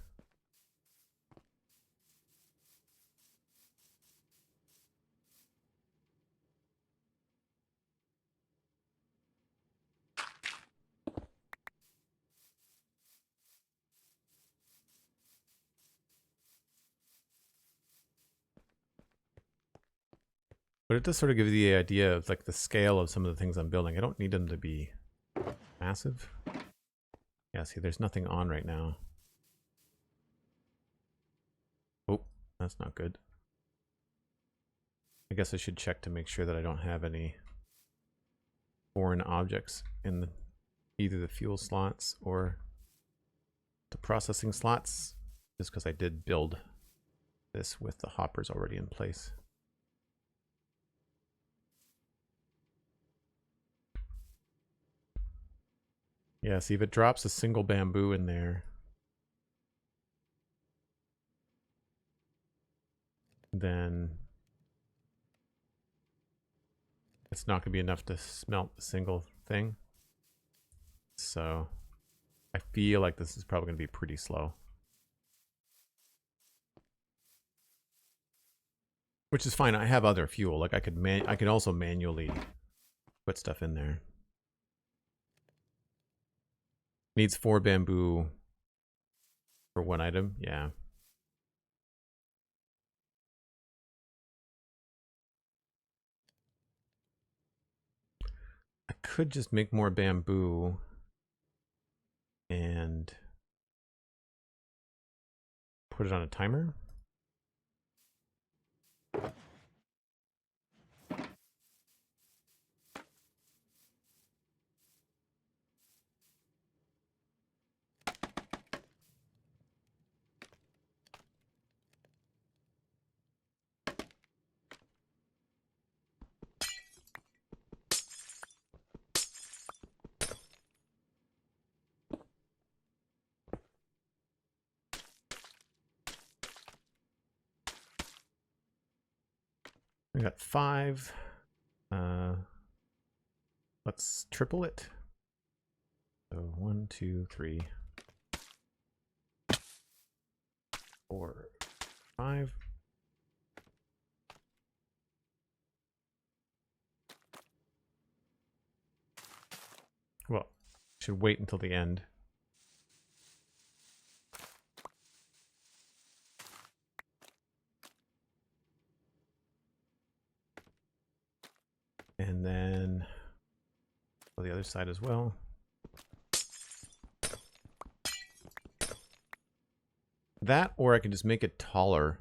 But it does sort of give you the idea of like the scale of some of the things I'm building. I don't need them to be massive. Yeah, see, there's nothing on right now. Oh, that's not good. I guess I should check to make sure that I don't have any foreign objects in either the fuel slots or the processing slots, just because I did build this with the hoppers already in place. Yeah, see if it drops a single bamboo in there, then it's not going to be enough to smelt a single thing. So I feel like this is probably going to be pretty slow. Which is fine. I have other fuel. Like I could also manually put stuff in there. Needs 4 bamboo for 1 item. Yeah. I could just make more bamboo and put it on a timer. We got 5. Let's triple it. So 1, 2, 3, 4, 5. Well, should wait until the end. And then on the other side as well. That, or I can just make it taller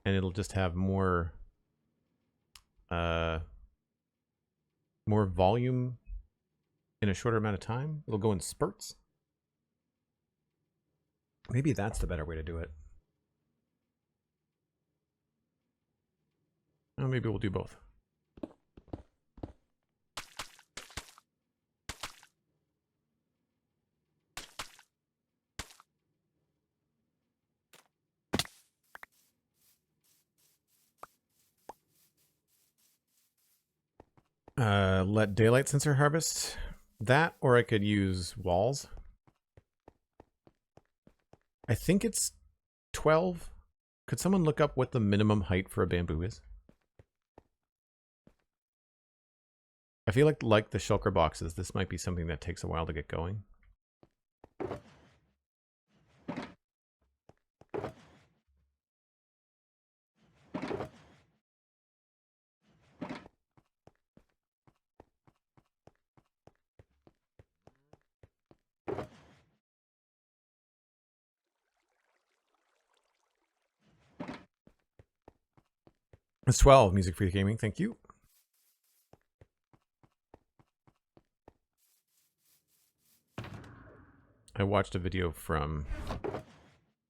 and it'll just have more more volume in a shorter amount of time. It'll go in spurts. Maybe that's the better way to do it. Or maybe we'll do both. Let daylight sensor harvest. That, or I could use walls. I think it's 12. Could someone look up what the minimum height for a bamboo is? I feel like the shulker boxes, this might be something that takes a while to get going. It's 12, Music Free Gaming, thank you. I watched a video from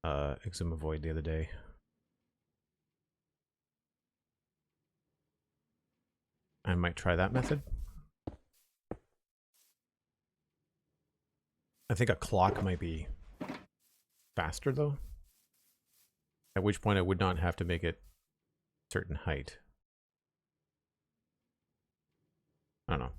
Exumavoid the other day. I might try that method. I think a clock might be faster though. At which point I would not have to make it certain height. I don't know.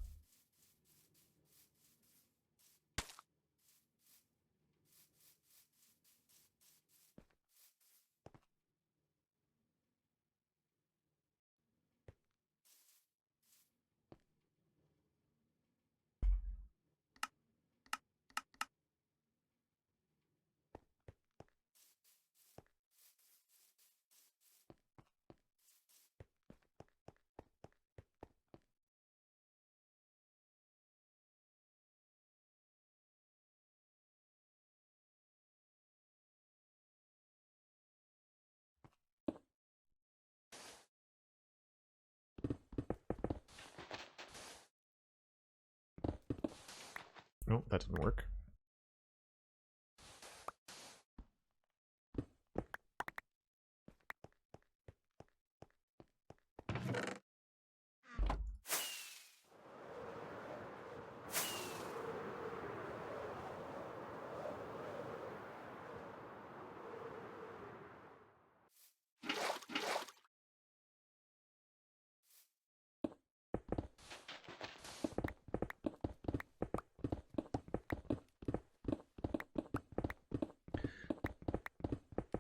No, that didn't work.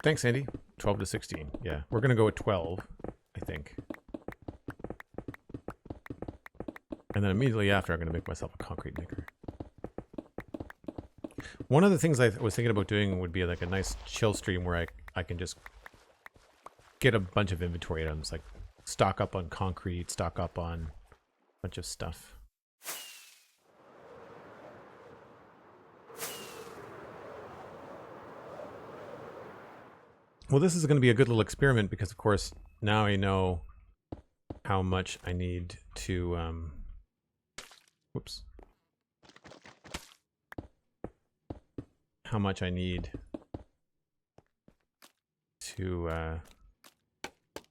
Thanks, Andy. 12 to 16. Yeah, we're going to go at 12, I think. And then immediately after, I'm going to make myself a concrete maker. One of the things I was thinking about doing would be like a nice chill stream where I can just get a bunch of inventory items, like stock up on concrete, stock up on a bunch of stuff. Well, this is going to be a good little experiment because, of course, now I know how much I need to, whoops. How much I need to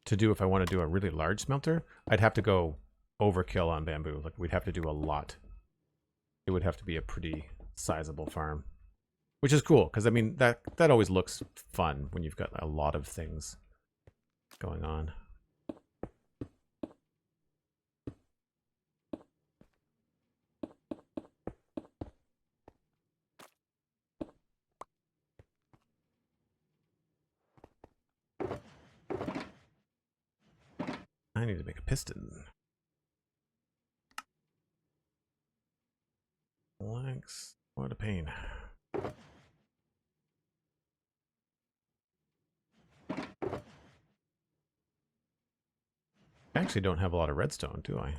do if I want to do a really large smelter. I'd have to go overkill on bamboo. Like, we'd have to do a lot. It would have to be a pretty sizable farm. Which is cool, because I mean, that always looks fun when you've got a lot of things going on. need to make a piston. Legs. What a pain. I actually don't have a lot of redstone, do I?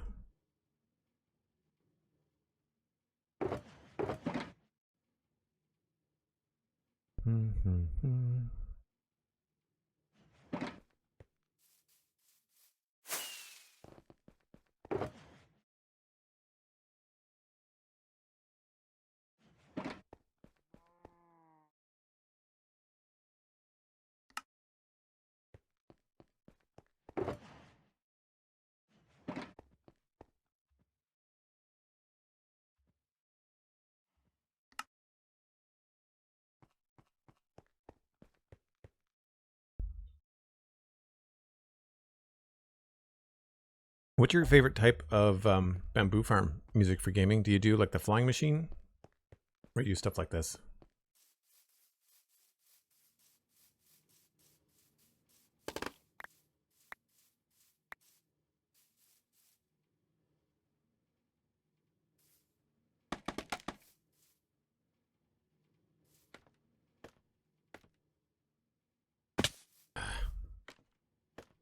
What's your favorite type of bamboo farm music for gaming? Do you do like the flying machine? Or do you use stuff like this?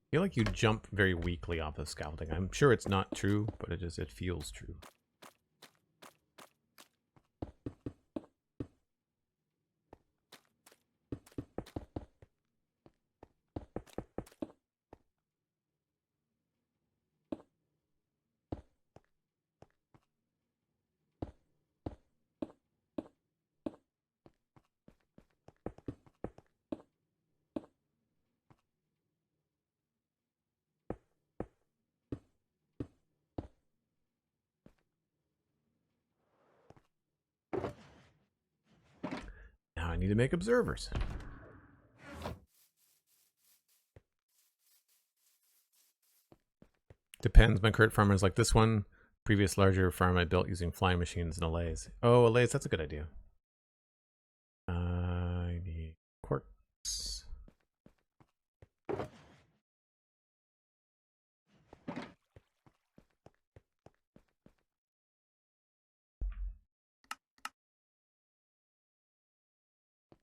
I feel like you jump very weakly off of scaffolding. I'm sure it's not true, but it feels true. Now I need to make observers. Depends. My current farm is like this one. Previous larger farm I built using flying machines and allays. Oh, allays, that's a good idea. I need quartz.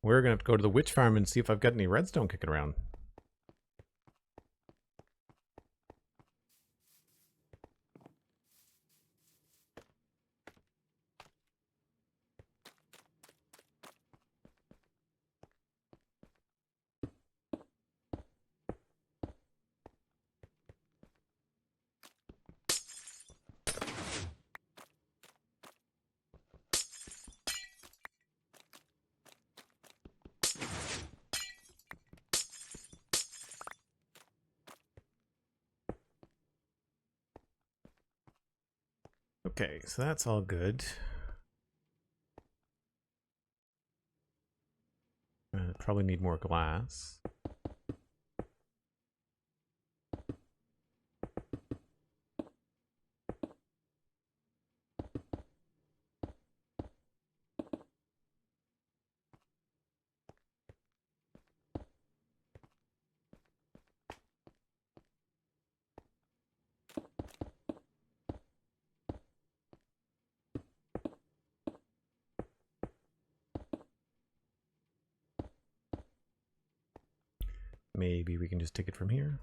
We're going to have to go to the witch farm and see if I've got any redstone kicking around. Okay, so that's all good. Probably need more glass. Maybe we can just take it from here.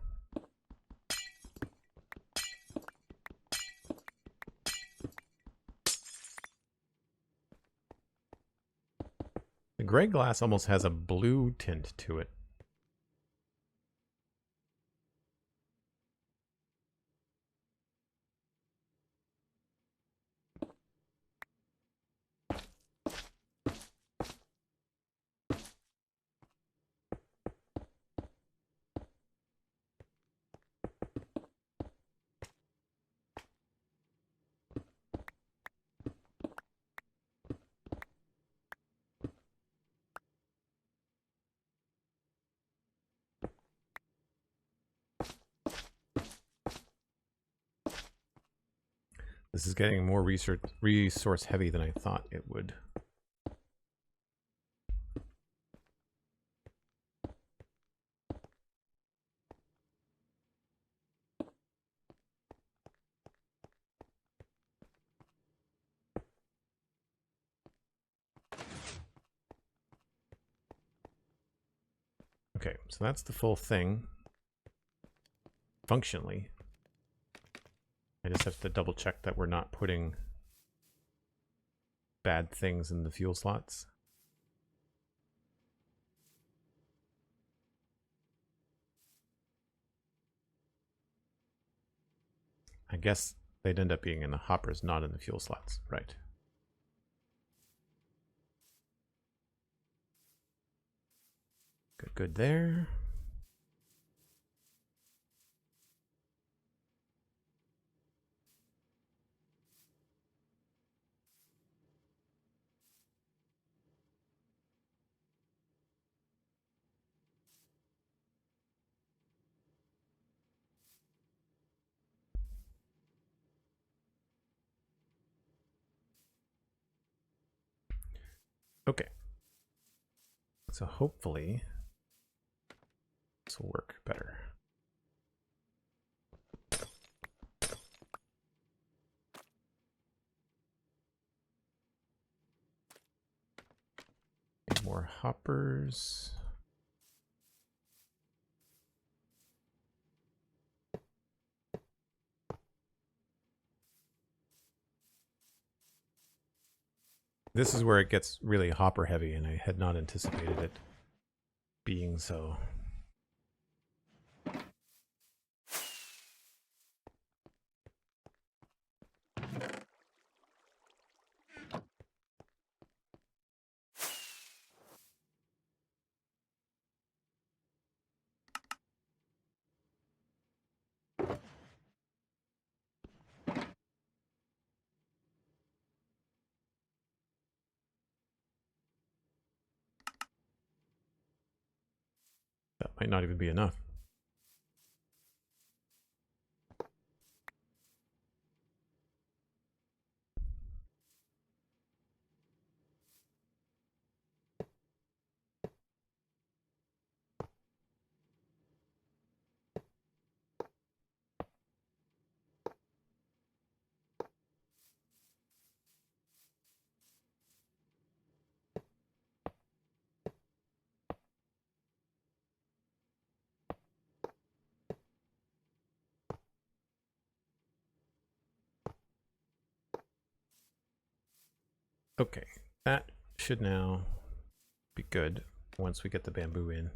The gray glass almost has a blue tint to it. This is getting more resource heavy than I thought it would. Okay, so that's the full thing. Functionally. I just have to double check that we're not putting bad things in the fuel slots. I guess they'd end up being in the hoppers, not in the fuel slots. Right. Good there. Okay. So hopefully this will work better. Need more hoppers. This is where it gets really hopper heavy, and I had not anticipated it being so. That might not even be enough. Okay, that should now be good once we get the bamboo in.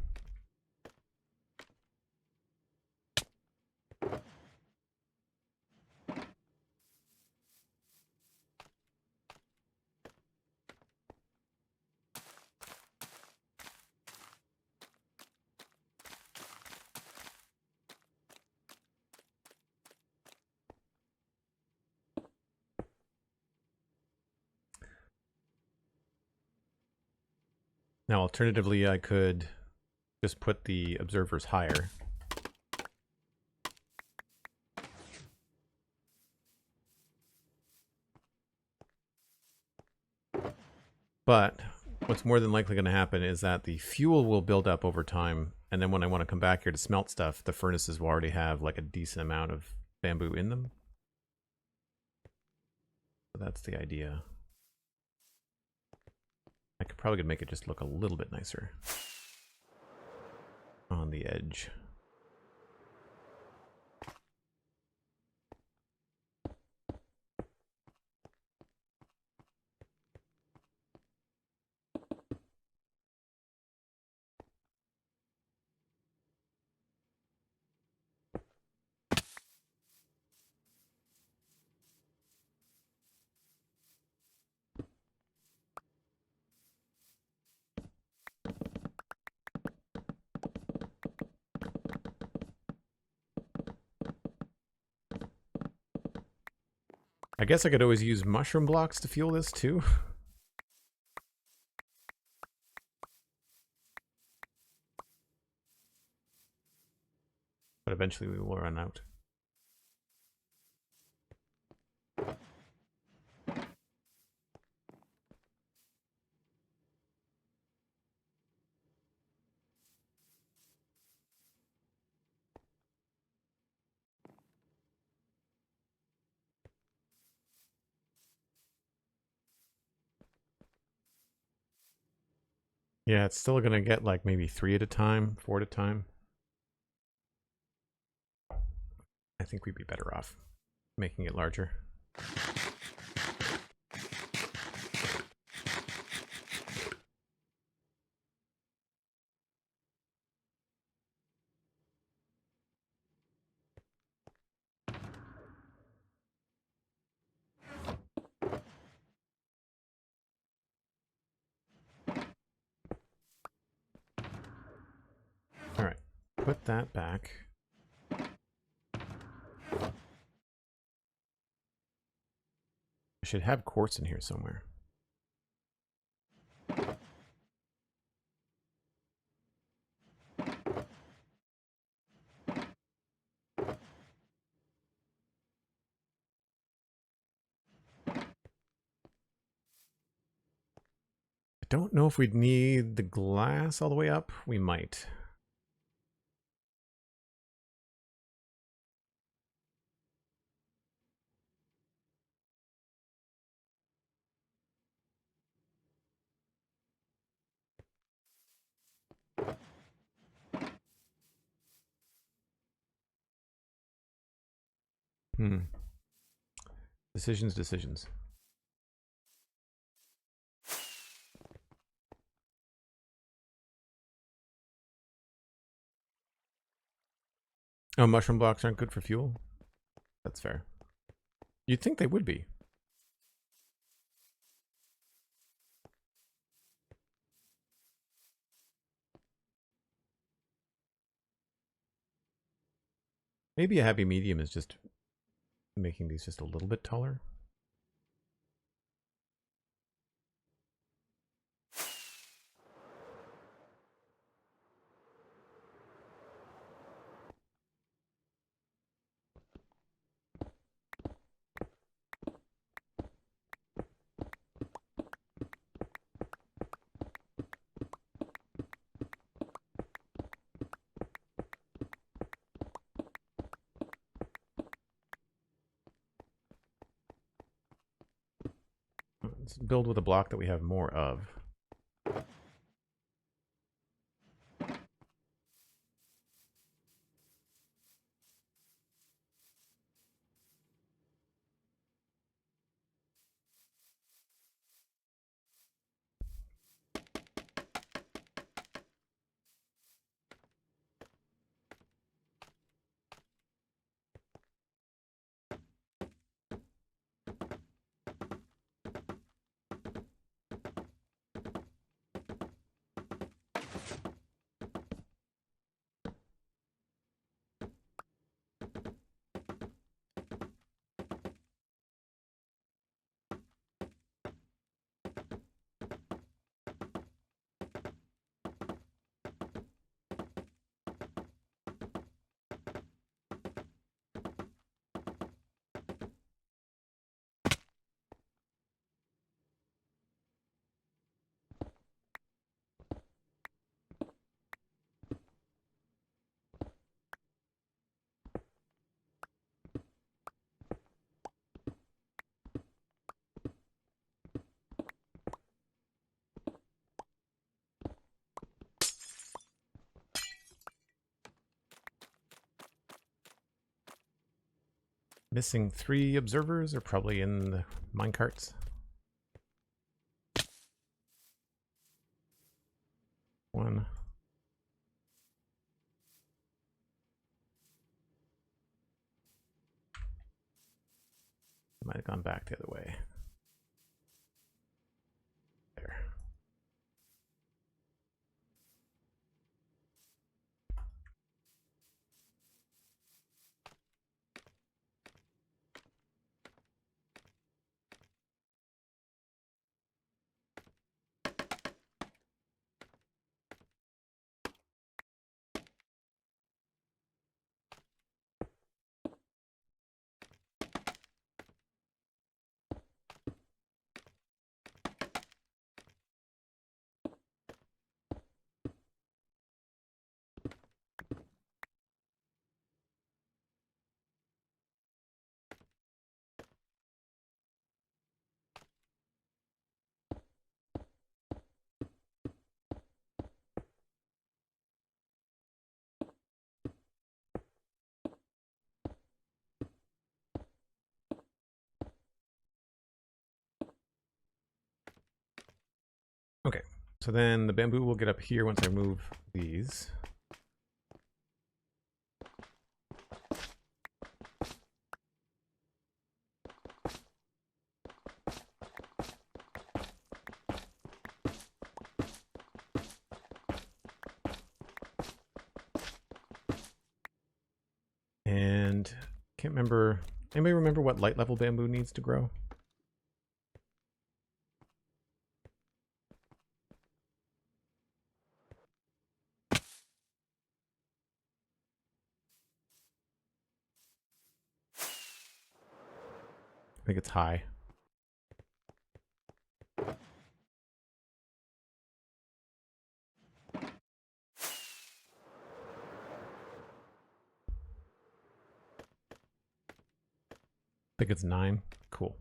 Now, alternatively, I could just put the observers higher. But what's more than likely going to happen is that the fuel will build up over time, and then when I want to come back here to smelt stuff, the furnaces will already have like a decent amount of bamboo in them. So that's the idea. I could probably make it just look a little bit nicer on the edge. I guess I could always use mushroom blocks to fuel this too. But eventually we will run out. Yeah, it's still gonna get like maybe 3 at a time, 4 at a time. I think we'd be better off making it larger. All right, put that back. I should have quartz in here somewhere. I don't know if we'd need the glass all the way up. We might. Decisions. Oh, mushroom blocks aren't good for fuel? That's fair. You'd think they would be. Maybe a happy medium is just making these just a little bit taller. Let's build with a block that we have more of. Missing 3 observers are probably in the minecarts. One. Might have gone back the other way. There. Okay, so then the bamboo will get up here once I move these. And can't remember. Anybody remember what light level bamboo needs to grow? I think it's high. I think it's 9. Cool.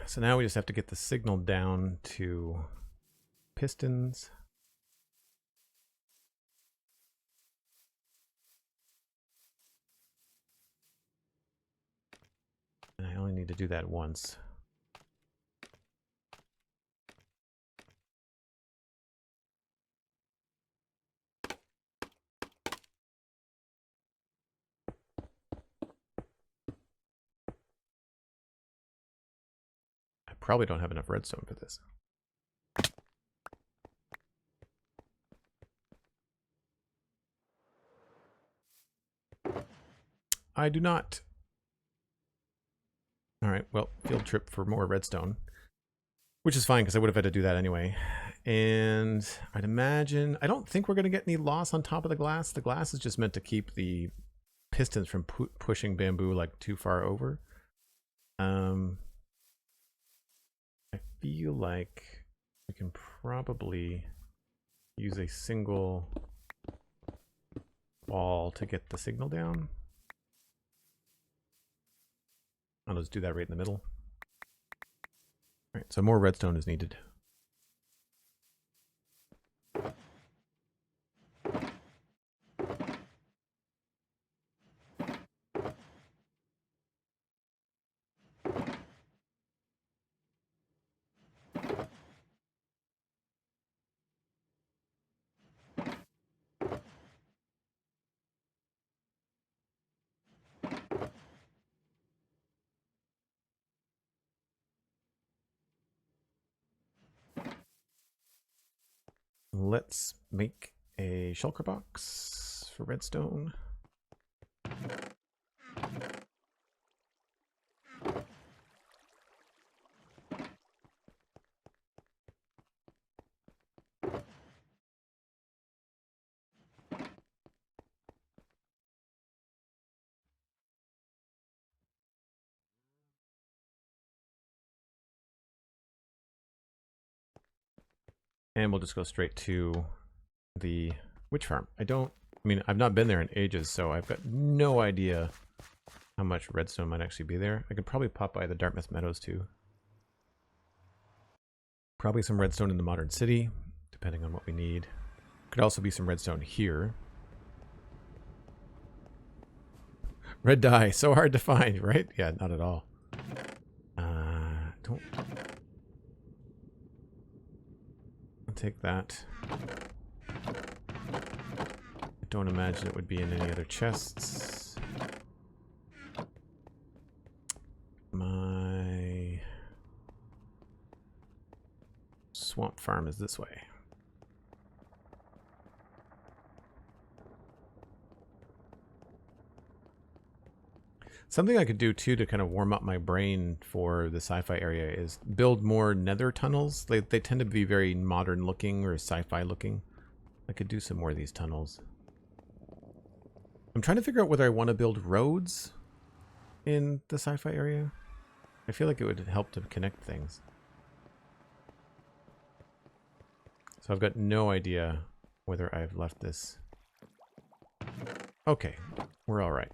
So now we just have to get the signal down to pistons. And I only need to do that once. I probably don't have enough redstone for this. I do not. All right, well, field trip for more redstone, which is fine because I would have had to do that anyway. And I'd imagine, I don't think we're going to get any loss on top of the glass. The glass is just meant to keep the pistons from pushing bamboo like too far over. I feel like we can probably use a single ball to get the signal down. I'll just do that right in the middle. All right, so more redstone is needed. Let's make a shulker box for redstone. And we'll just go straight to the witch farm. I've not been there in ages, so I've got no idea how much redstone might actually be there. I could probably pop by the Dartmouth Meadows too. Probably some redstone in the modern city, depending on what we need. Could also be some redstone here. Red dye, so hard to find, right? Yeah, not at all. I'll take that. I don't imagine it would be in any other chests. My swamp farm is this way. Something I could do too to kind of warm up my brain for the sci-fi area is build more nether tunnels. They tend to be very modern looking or sci-fi looking. I could do some more of these tunnels. I'm trying to figure out whether I want to build roads in the sci-fi area. I feel like it would help to connect things. So I've got no idea whether I've left this. Okay, we're all right.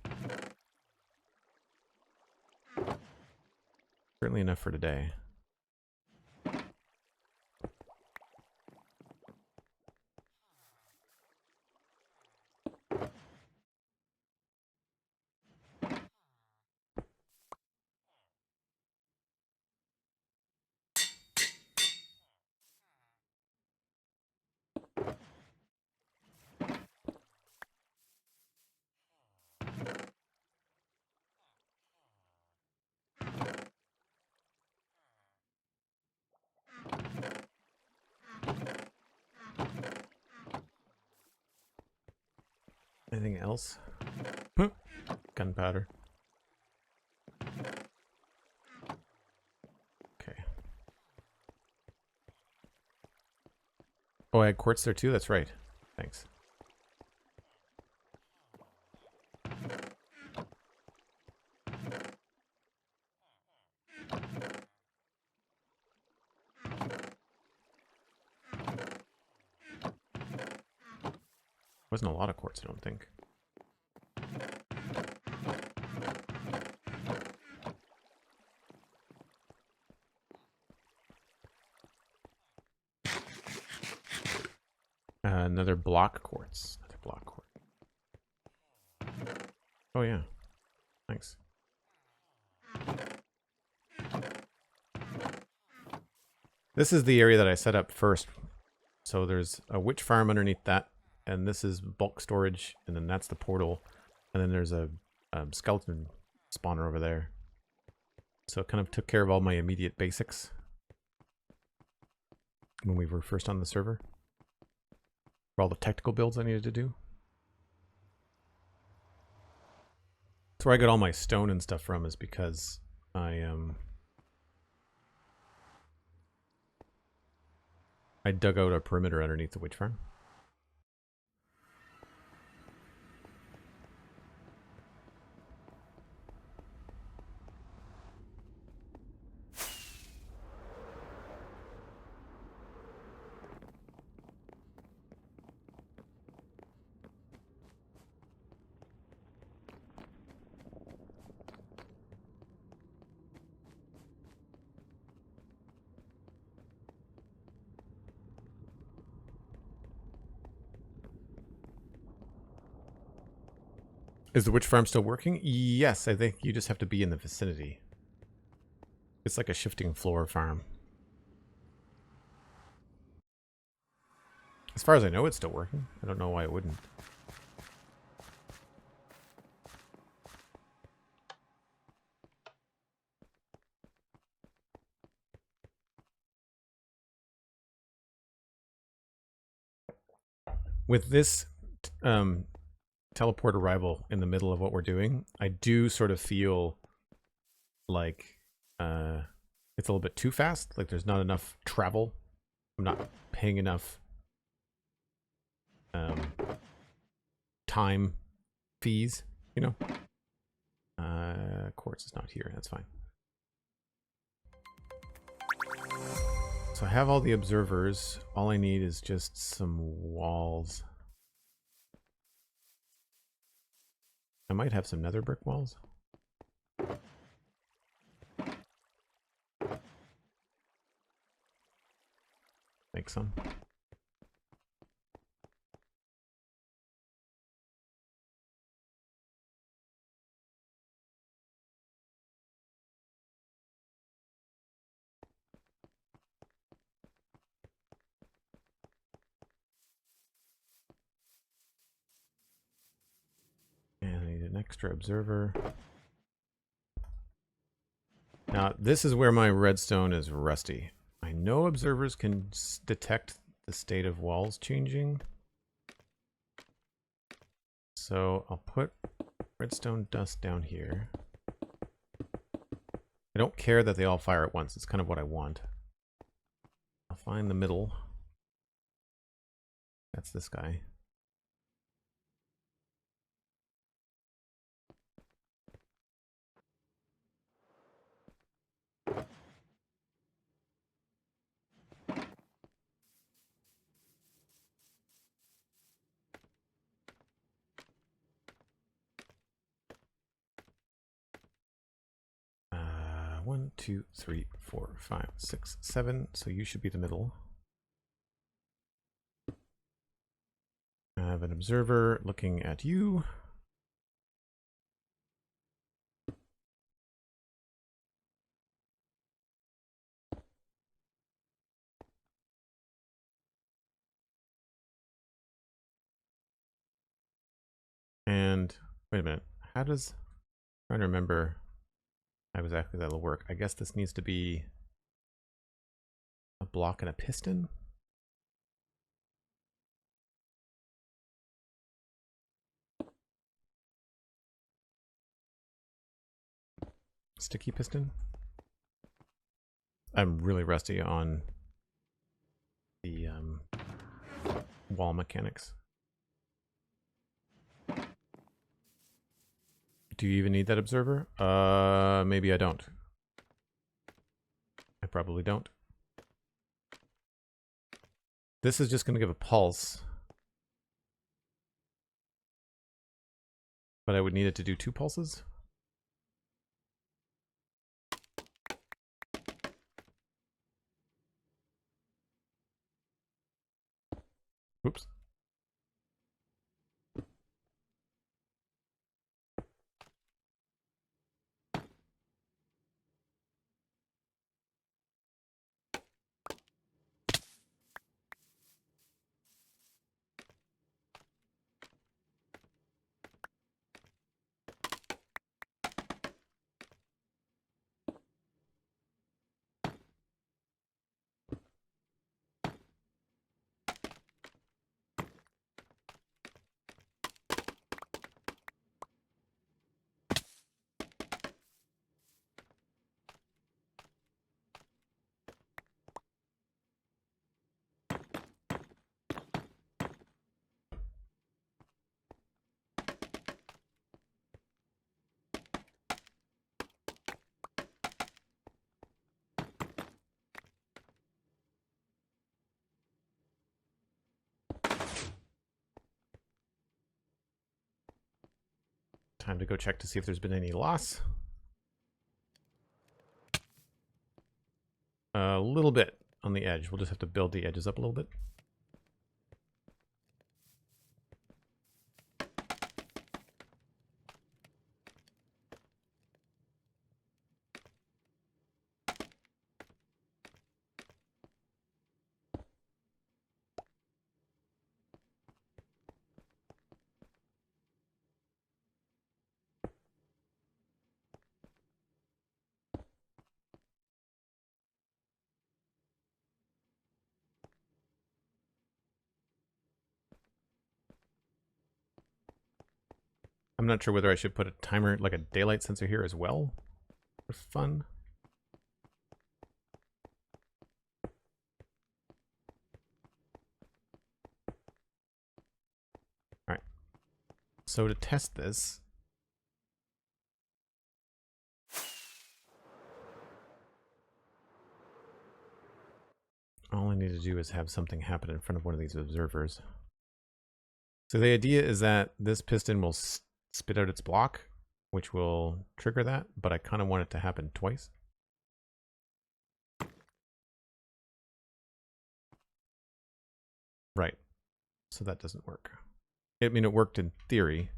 Certainly enough for today. Anything else? Gunpowder. Okay. Oh, I had quartz there too? That's right. Thanks. Wasn't a lot of quartz, I don't think. Another block quartz. Another block quartz. Oh yeah. Thanks. This is the area that I set up first. So there's a witch farm underneath that, and this is bulk storage, and then that's the portal, and then there's a skeleton spawner over there. So it kind of took care of all my immediate basics when we were first on the server. For all the technical builds I needed to do. That's where I got all my stone and stuff from, is because I dug out a perimeter underneath the witch farm. Is the witch farm still working? Yes, I think you just have to be in the vicinity. It's like a shifting floor farm. As far as I know, it's still working. I don't know why it wouldn't. With this teleport arrival in the middle of what we're doing, I do sort of feel like it's a little bit too fast. Like there's not enough travel. I'm not paying enough time fees, you know. Quartz is not here. That's fine. So I have all the observers. All I need is just some walls. I might have some nether brick walls. Make some. Extra observer. Now, this is where my redstone is rusty. I know observers can detect the state of walls changing. So I'll put redstone dust down here. I don't care that they all fire at once. It's kind of what I want. I'll find the middle. That's this guy. One, two, three, four, five, six, seven. So you should be the middle. I have an observer looking at you. And wait a minute. How does, I'm trying to remember how exactly that'll work. I guess this needs to be a block and a piston. Sticky piston. I'm really rusty on the wall mechanics. Do you even need that observer? Maybe I don't. I probably don't. This is just going to give a pulse. But I would need it to do 2 pulses. Oops. Time to go check to see if there's been any loss. A little bit on the edge. We'll just have to build the edges up a little bit. I'm not sure whether I should put a timer, like a daylight sensor here as well, for fun. All right. So to test this, all I need to do is have something happen in front of one of these observers. So the idea is that this piston will spit out its block, which will trigger that, but I kind of want it to happen twice. Right. So that doesn't work. I mean, it worked in theory.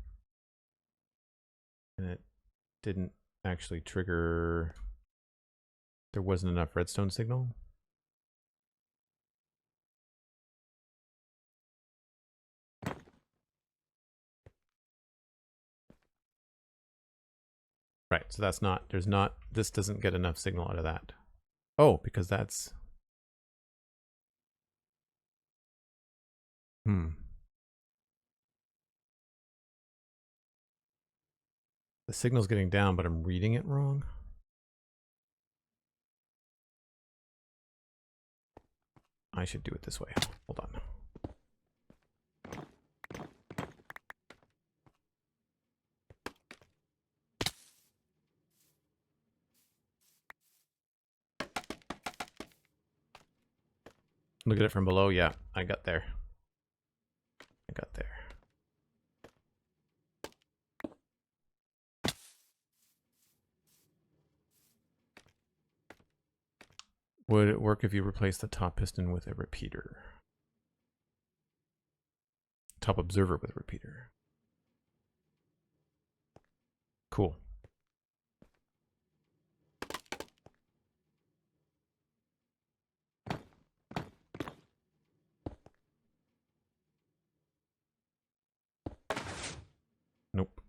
And it didn't actually trigger. There wasn't enough redstone signal. Right, so that's not, there's not, this doesn't get enough signal out of that. Oh, because that's, the signal's getting down, but I'm reading it wrong. I should do it this way. Hold on. Look at it from below. Yeah, I got there. I got there. Would it work if you replace the top piston with a repeater? Top observer with a repeater. Cool. Nope.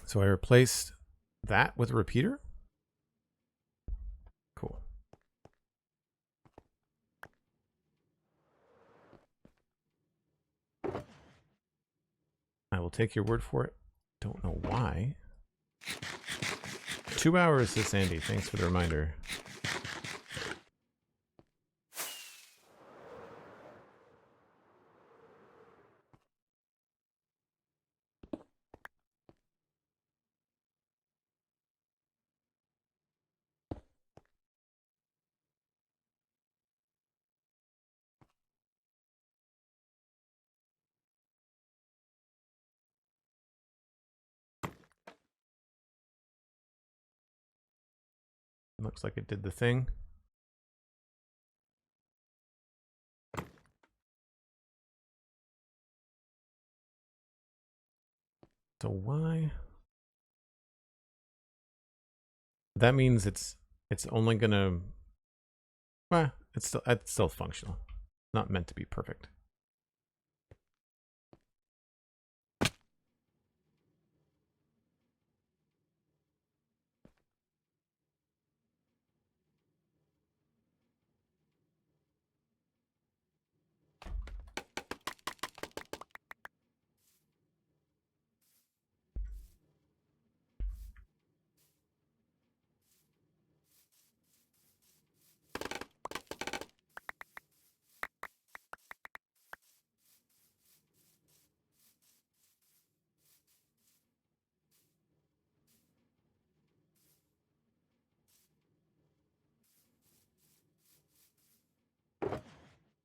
So I replaced that with a repeater? Cool. I will take your word for it. Don't know why. 2 hours, says Sandy. Thanks for the reminder. Looks like it did the thing. So why? That means it's only gonna. Well, it's still functional. Not meant to be perfect.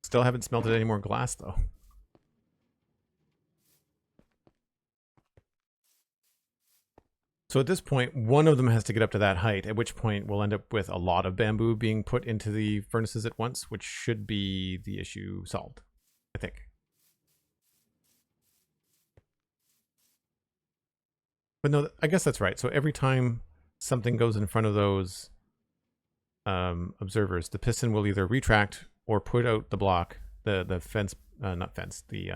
Still haven't smelted any more glass though. So at this point, one of them has to get up to that height, at which point we'll end up with a lot of bamboo being put into the furnaces at once, which should be the issue solved, I think. But no, I guess that's right. So every time something goes in front of those observers, the piston will either retract or put out the block, the fence, not fence, the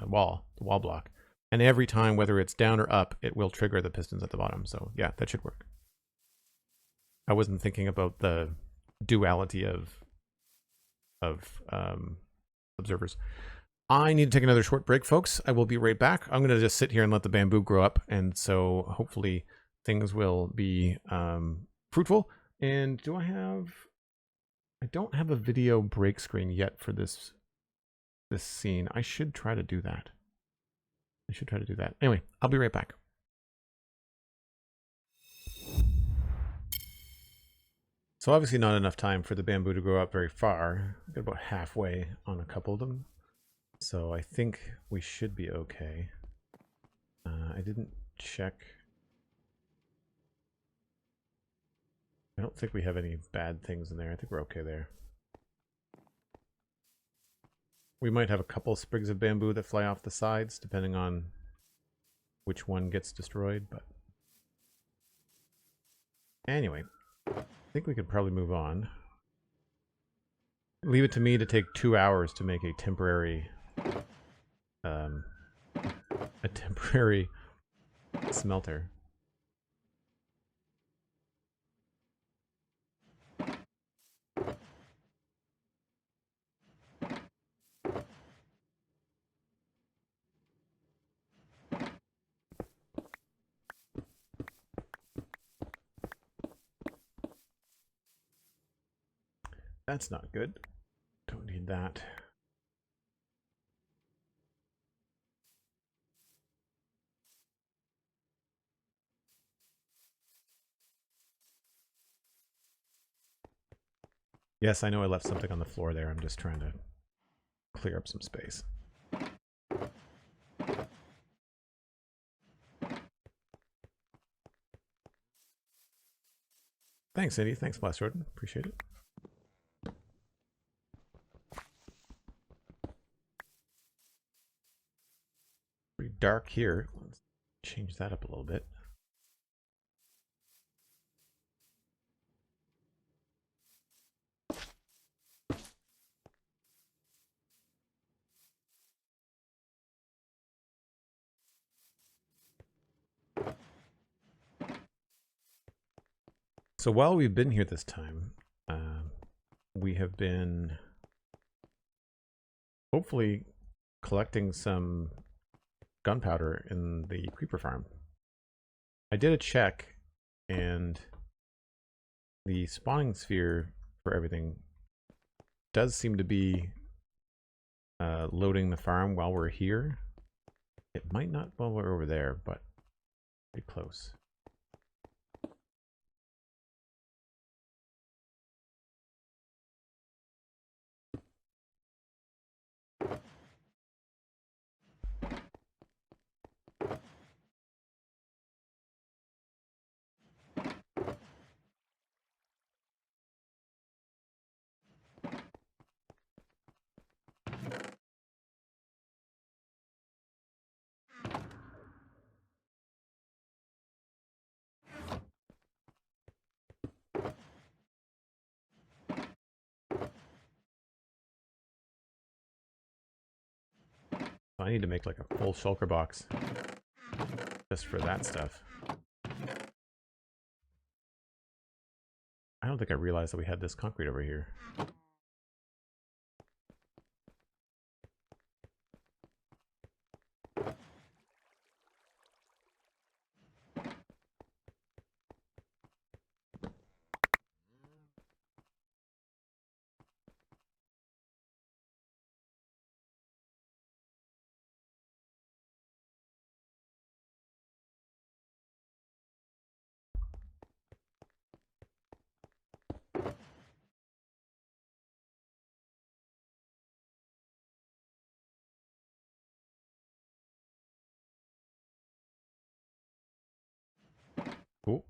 wall block. And every time, whether it's down or up, it will trigger the pistons at the bottom. So yeah, that should work. I wasn't thinking about the duality of observers. I need to take another short break, folks. I will be right back. I'm going to just sit here and let the bamboo grow up. And so hopefully things will be fruitful. And do I have... I don't have a video break screen yet for this scene. I should try to do that. Anyway, I'll be right back. So obviously not enough time for the bamboo to grow up very far. I got about halfway on a couple of them. So I think we should be okay. I didn't check. I don't think we have any bad things in there. I think we're okay there. We might have a couple sprigs of bamboo that fly off the sides, depending on which one gets destroyed, but anyway, I think we could probably move on. Leave it to me to take 2 hours to make a temporary Smelter. That's not good. Don't need that. Yes, I know I left something on the floor there. I'm just trying to clear up some space. Thanks, Cindy. Thanks, Blast Jordan. Appreciate it. Pretty dark here. Let's change that up a little bit. So while we've been here this time, we have been hopefully collecting some gunpowder in the creeper farm. I did a check, and the spawning sphere for everything does seem to be loading the farm while we're here. It might not while we're over there, but pretty close. I need to make like a full shulker box just for that stuff. I don't think I realized that we had this concrete over here. Cool.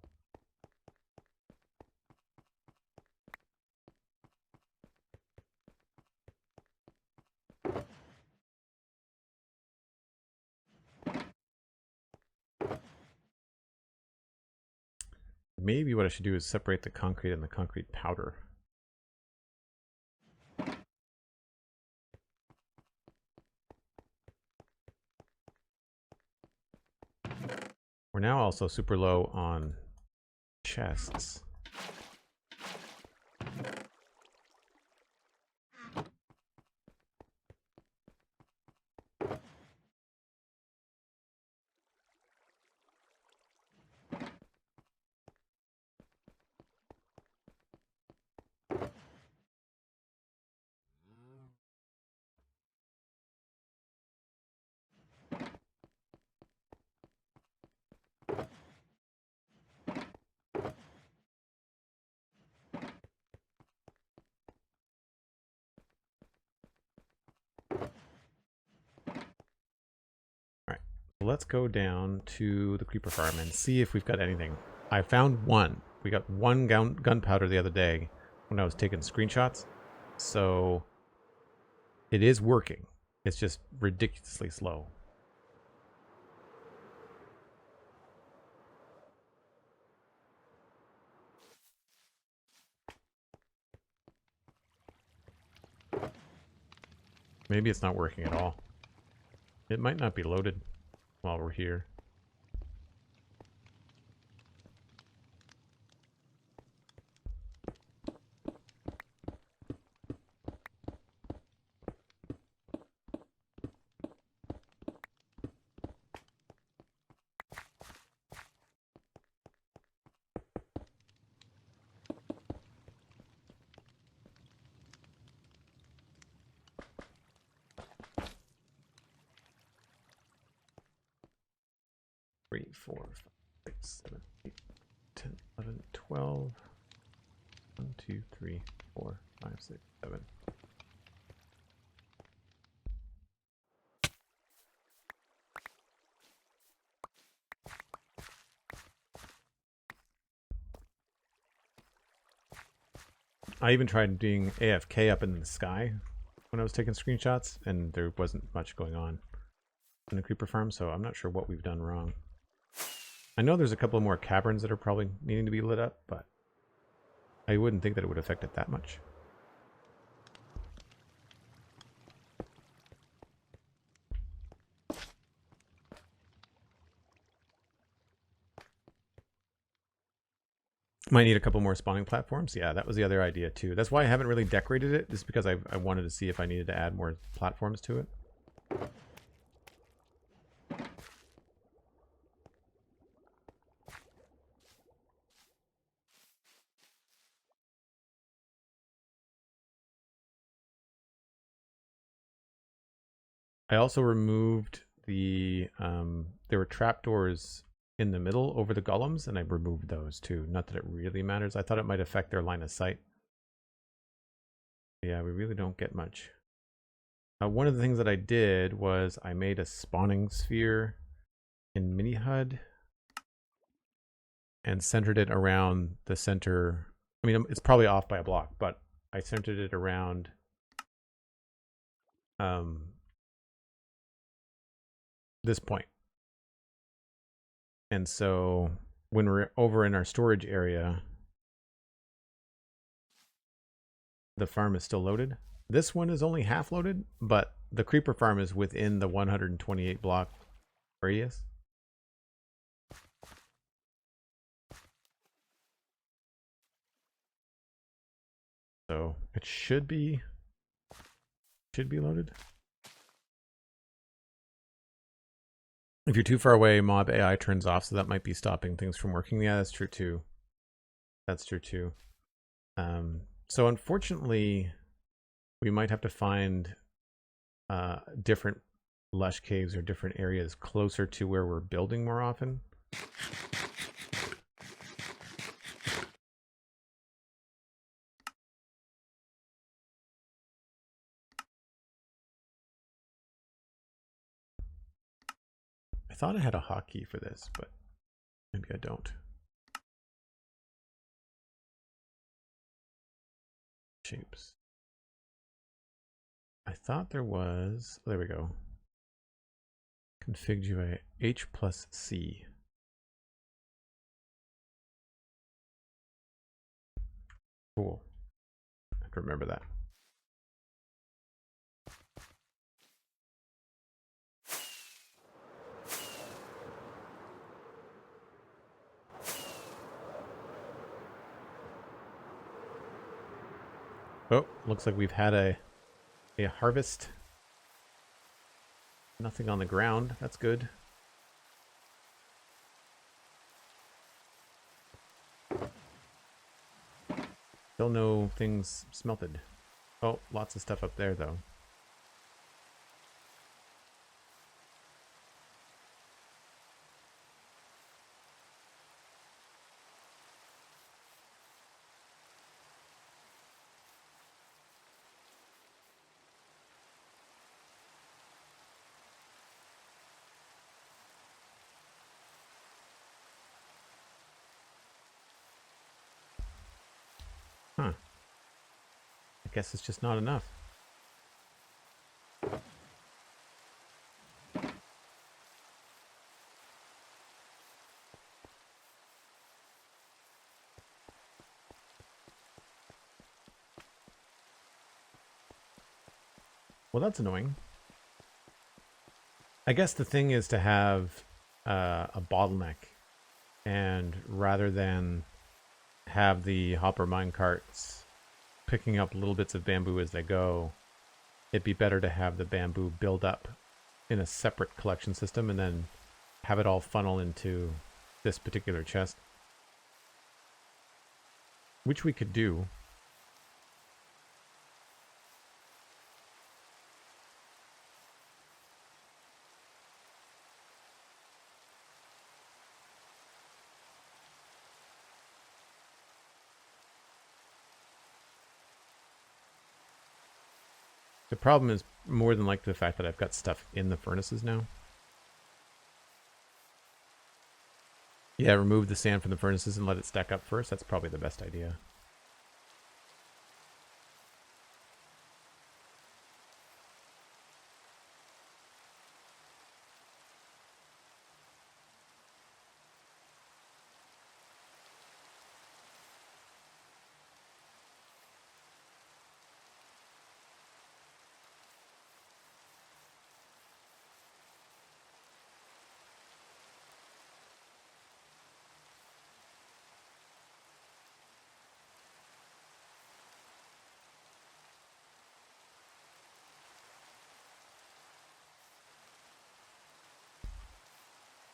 Maybe what I should do is separate the concrete and the concrete powder. We're now also super low on chests. Let's go down to the creeper farm and see if we've got anything. I found one. We got one gunpowder the other day when I was taking screenshots. So it is working. It's just ridiculously slow. Maybe it's not working at all. It might not be loaded while we're here. 3, 4, 5, 6, 7, 8, 10, 11, 12. 1, 2, 3, 4, 5, 6, 7. I even tried doing AFK up in the sky when I was taking screenshots, and there wasn't much going on in the creeper farm, so I'm not sure what we've done wrong. I know there's a couple more caverns that are probably needing to be lit up, but I wouldn't think that it would affect it that much. Might need a couple more spawning platforms. Yeah, that was the other idea too. That's why I haven't really decorated it, just because I wanted to see if I needed to add more platforms to it. I also removed the, there were trapdoors in the middle over the golems, and I removed those too. Not that it really matters. I thought it might affect their line of sight. Yeah, we really don't get much. One of the things that I did was I made a spawning sphere in Mini HUD and centered it around the center. I mean, it's probably off by a block, but I centered it around this point. And so when we're over in our storage area, the farm is still loaded. This one is only half loaded, but the creeper farm is within the 128 block radius. So it should be loaded. If you're too far away, mob AI turns off, so that might be stopping things from working. Yeah, that's true too. That's true too. So unfortunately, we might have to find different lush caves or different areas closer to where we're building more often. I thought I had a hotkey for this, but maybe I don't. Shapes. I thought there was, there we go. Config GUI H+C. Cool. I have to remember that. Oh, looks like we've had a harvest. Nothing on the ground. That's good. Still no things smelted. Oh, lots of stuff up there though. Huh. I guess it's just not enough. Well, that's annoying. I guess the thing is to have a bottleneck, and rather than have the hopper mine carts picking up little bits of bamboo as they go, it'd be better to have the bamboo build up in a separate collection system and then have it all funnel into this particular chest, which we could do. The problem is more than likely the fact that I've got stuff in the furnaces now. Yeah, remove the sand from the furnaces and let it stack up first. That's probably the best idea.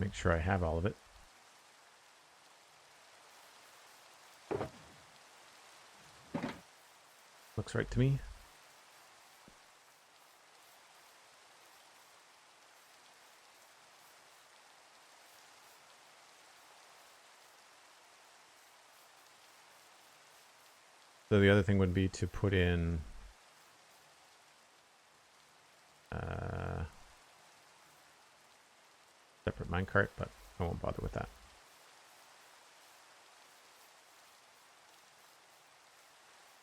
Make sure I have all of it. Looks right to me. So the other thing would be to put in separate minecart, but I won't bother with that.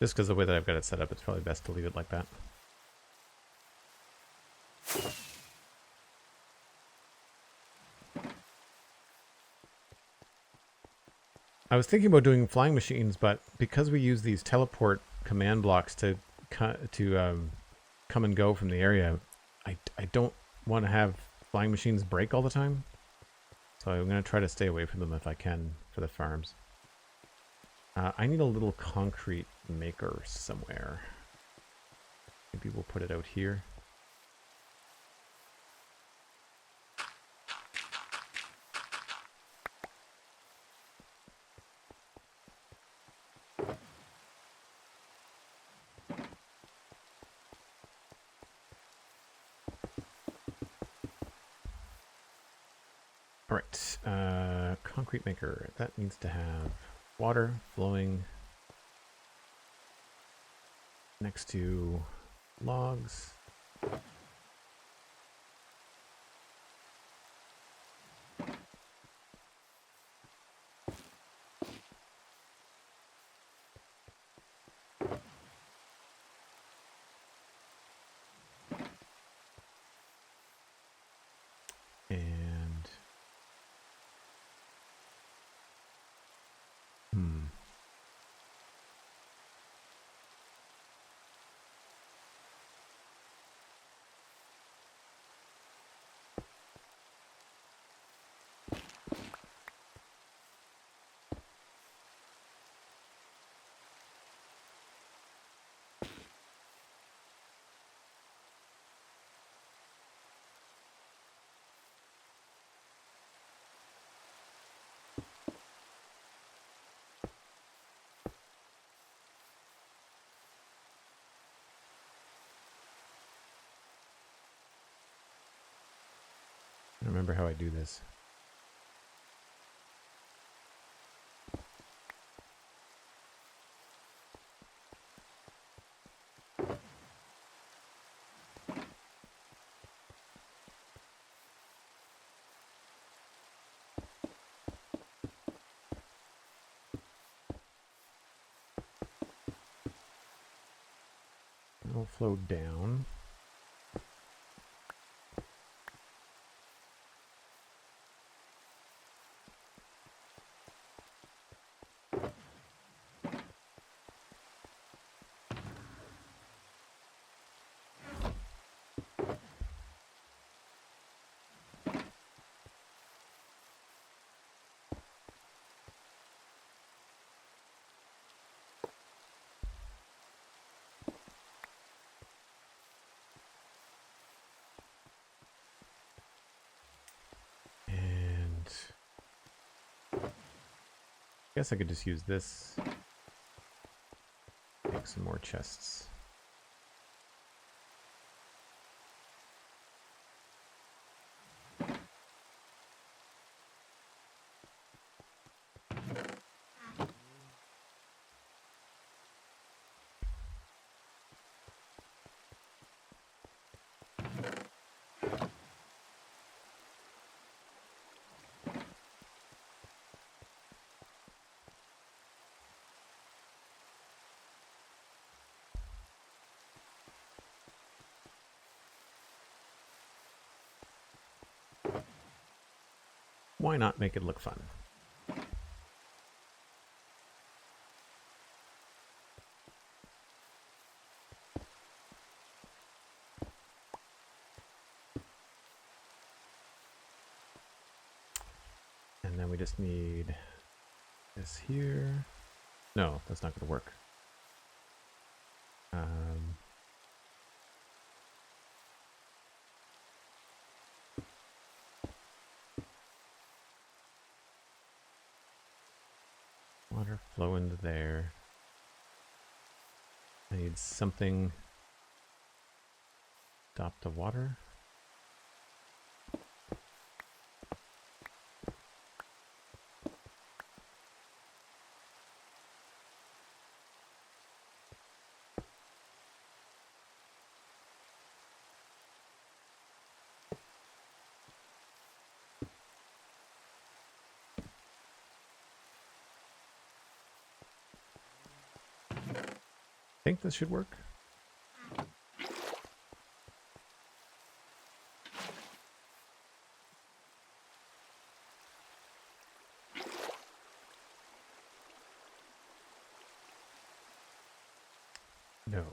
Just because the way that I've got it set up, it's probably best to leave it like that. I was thinking about doing flying machines, but because we use these teleport command blocks to come and go from the area, I don't want to have flying machines break all the time. So I'm going to try to stay away from them if I can for the farms. I need a little concrete maker somewhere. Maybe we'll put it out here. All right, concrete maker. That needs to have water flowing next to logs. I remember how I do this. It'll flow down. I guess I could just use this. Make some more chests. Why not make it look fun? And then we just need this here. No, that's not going to work. Water flow into there. I need something to stop the water. I think this should work. No.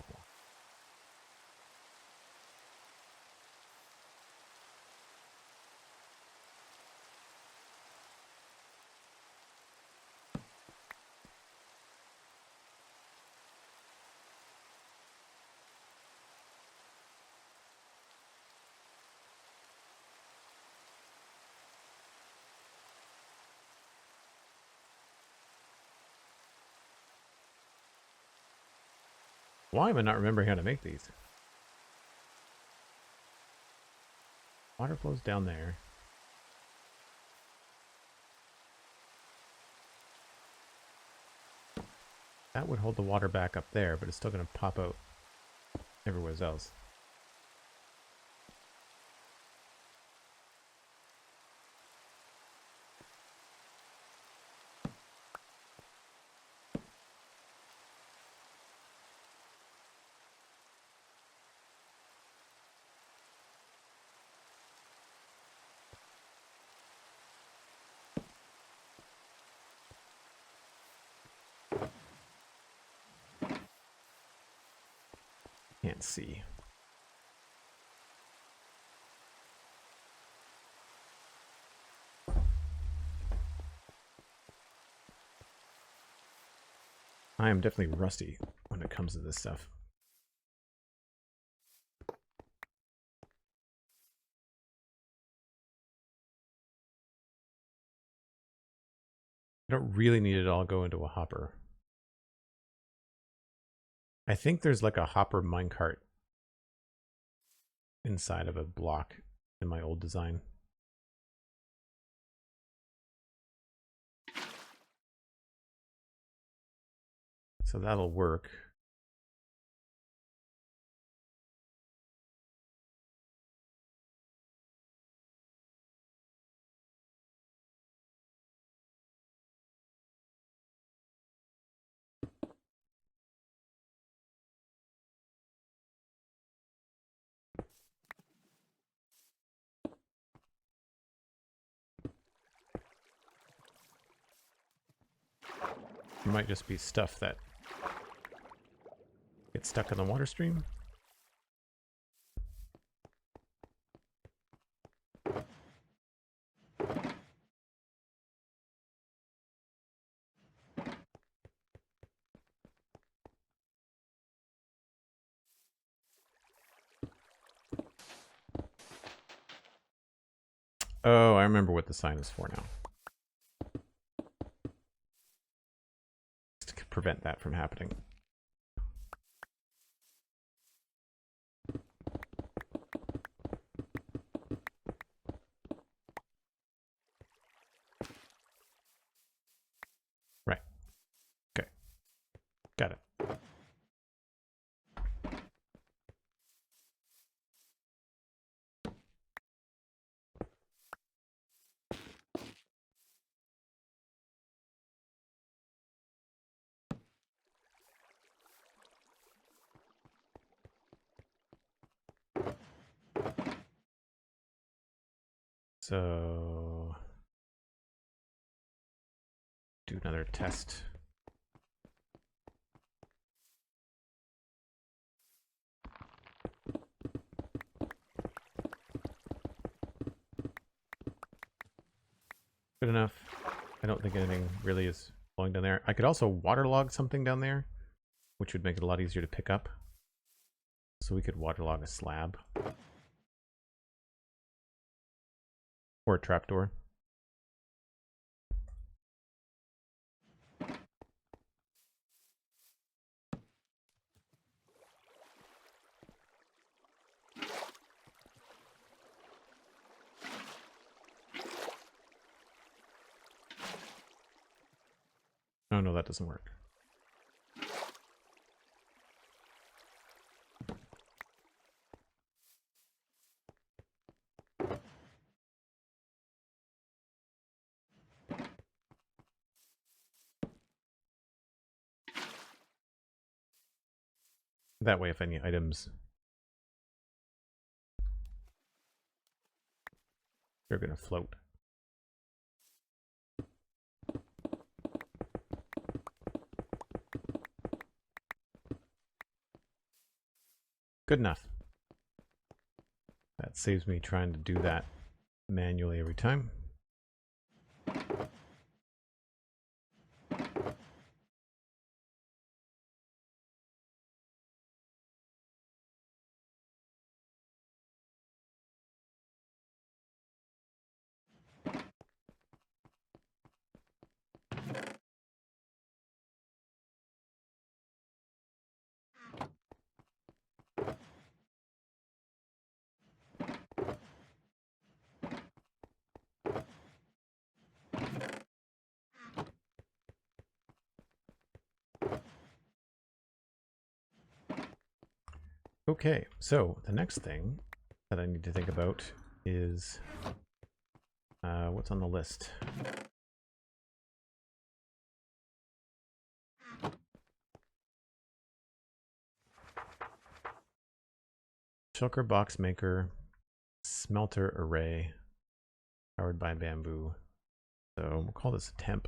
Why am I not remembering how to make these? Water flows down there. That would hold the water back up there, but it's still going to pop out everywhere else. Can't see. I am definitely rusty when it comes to this stuff. I don't really need it all go into a hopper. I think there's like a hopper minecart inside of a block in my old design. So that'll work. It might just be stuff that gets stuck in the water stream. Oh, I remember what the sign is for now. To prevent that from happening. Right. Okay. Got it. So do another test. Good enough. I don't think anything really is flowing down there. I could also waterlog something down there, which would make it a lot easier to pick up. So we could waterlog a slab. Or a trapdoor. Oh no, that doesn't work. That way, if any items they're going to float. Good enough. That saves me trying to do that manually every time. Okay, so the next thing that I need to think about is what's on the list. Shulker box maker, smelter array, powered by bamboo. So we'll call this a temp.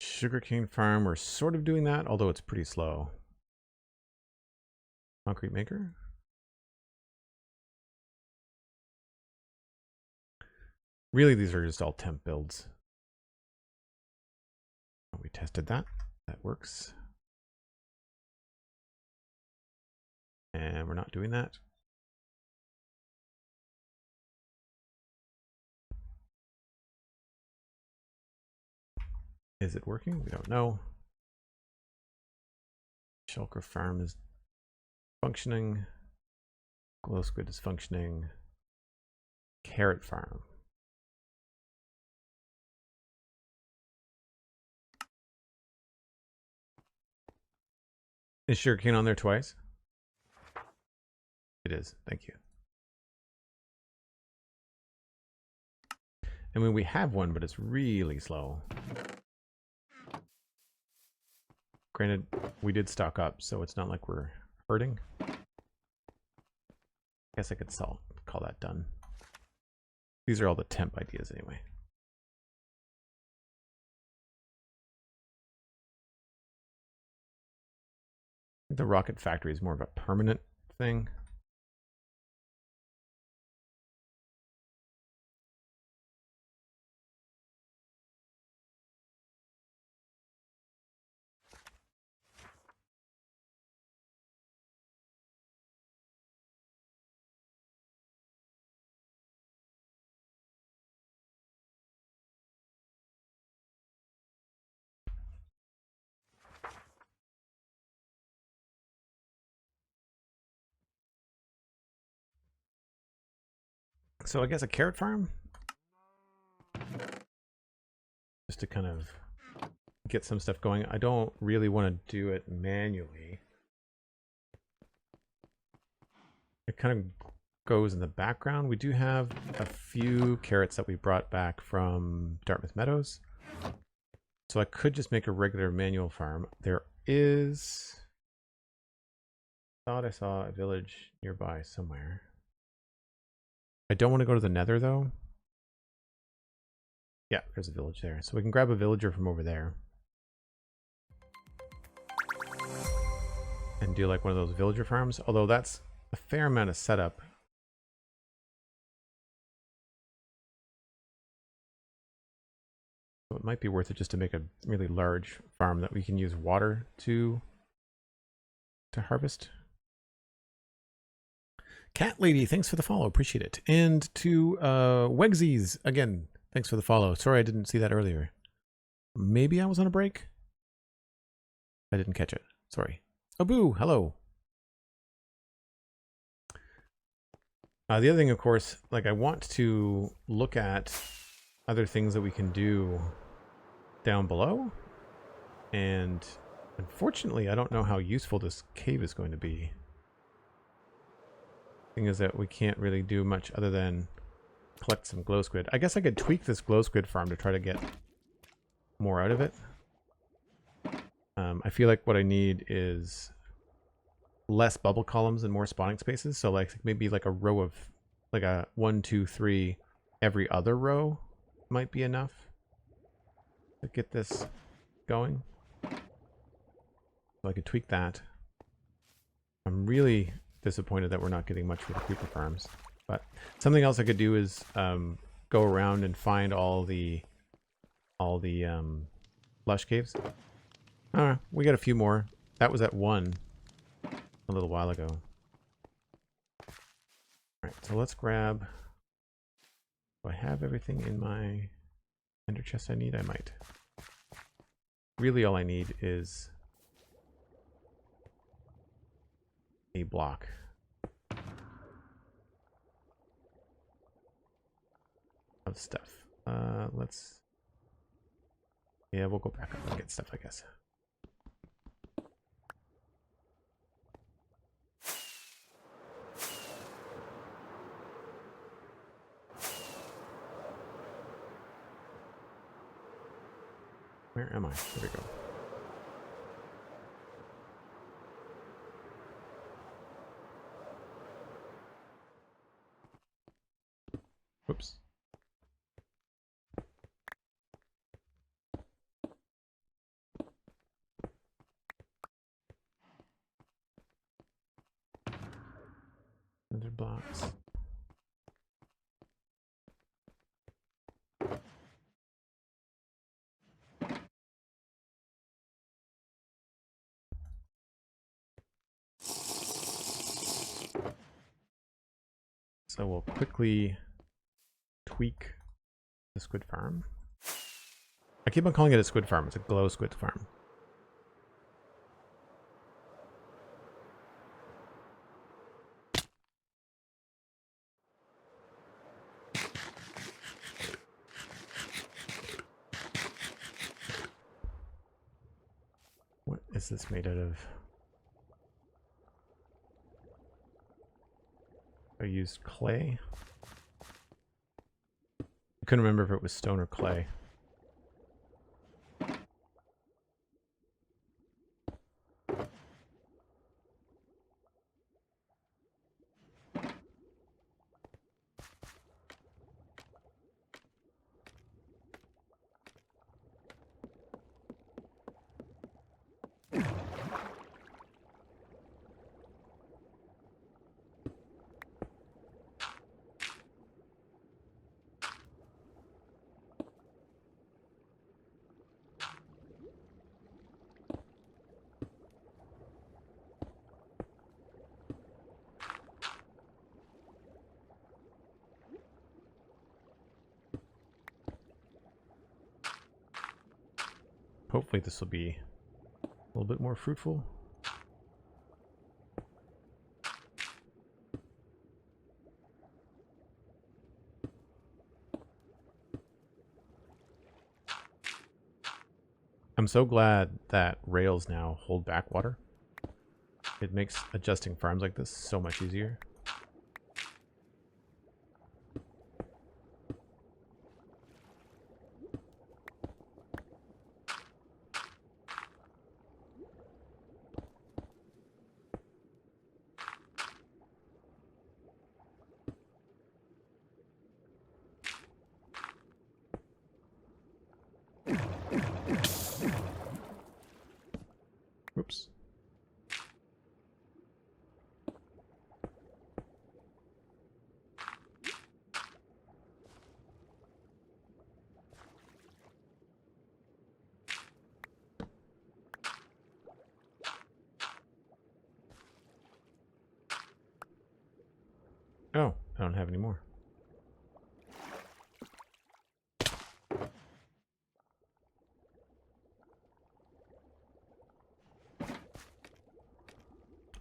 Sugarcane farm, we're sort of doing that, although it's pretty slow. Concrete maker. Really, these are just all temp builds. We tested that. That works. And we're not doing that. Is it working? We don't know. Shulker farm is functioning. Glow squid is functioning. Carrot farm. Is sugarcane on there twice? It is. Thank you. I mean, we have one, but it's really slow. Granted, we did stock up, so it's not like we're hurting. I guess I could call that done. These are all the temp ideas anyway. I think the rocket factory is more of a permanent thing. So I guess a carrot farm? Just to kind of get some stuff going. I don't really want to do it manually. It kind of goes in the background. We do have a few carrots that we brought back from Dartmouth Meadows. So I could just make a regular manual farm. There is... Thought I saw a village nearby somewhere. I don't want to go to the nether though. Yeah, there's a village there. So we can grab a villager from over there. And do like one of those villager farms. Although that's a fair amount of setup. So it might be worth it just to make a really large farm that we can use water to harvest. Cat Lady, thanks for the follow. Appreciate it. And to Wegsies, again, thanks for the follow. Sorry I didn't see that earlier. Maybe I was on a break? I didn't catch it. Sorry. Abu, hello. The other thing, of course, like I want to look at other things that we can do down below. And unfortunately, I don't know how useful this cave is going to be. Thing is that we can't really do much other than collect some glow squid. I guess I could tweak this glow squid farm to try to get more out of it. I feel like what I need is less bubble columns and more spawning spaces. So like maybe like a row of like a 1, 2, 3 every other row might be enough to get this going. So I could tweak that. I'm really disappointed that we're not getting much for the creeper farms. But something else I could do is go around and find all the lush caves. We got a few more. That was at 1 a little while ago. Alright, so let's grab... Do I have everything in my ender chest I need? I might. Really all I need is a block. Of stuff. Let's... Yeah, we'll go back up and get stuff, I guess. Where am I? There we go. Whoops. Other blocks. So we'll quickly tweak the squid farm. I keep on calling it a squid farm. It's a glow squid farm. What is this made out of? I used clay. I couldn't remember if it was stone or clay. Hopefully this will be a little bit more fruitful. I'm so glad that rails now hold back water. It makes adjusting farms like this so much easier. I don't have any more.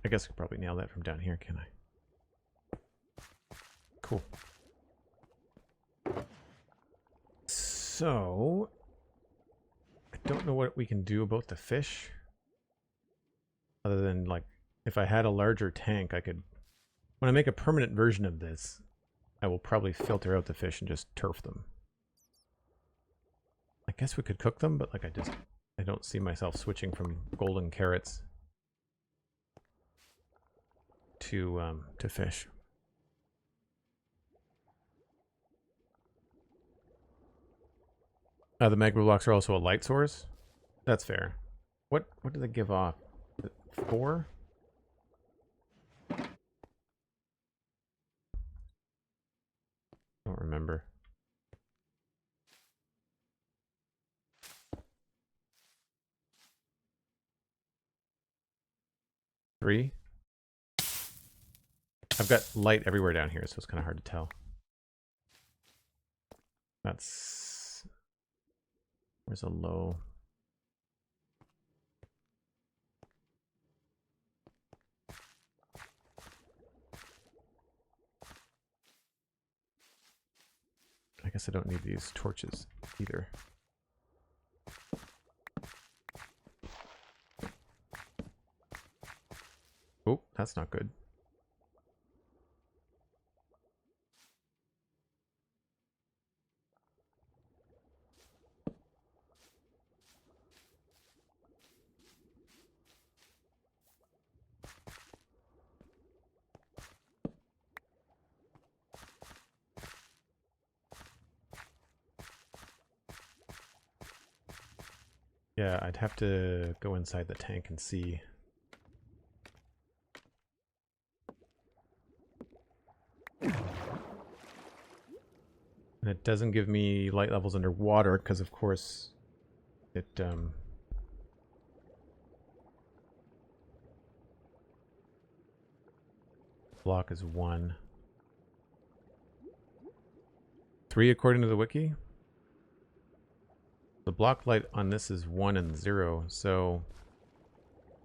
I guess I could probably nail that from down here, can I? Cool. So, I don't know what we can do about the fish. Other than, like, if I had a larger tank, I could... When I make a permanent version of this, I will probably filter out the fish and just turf them. I guess we could cook them, but, like, I don't see myself switching from golden carrots to fish. The magma blocks are also a light source. That's fair. What do they give off? 4? Don't remember. Three. I've got light everywhere down here, so it's kind of hard to tell. That's... Where's a low? I guess I don't need these torches either. Oh, that's not good. Yeah, I'd have to go inside the tank and see. And it doesn't give me light levels underwater because, of course, it block is 1. 3 according to the wiki. The block light on this is 1 and 0, so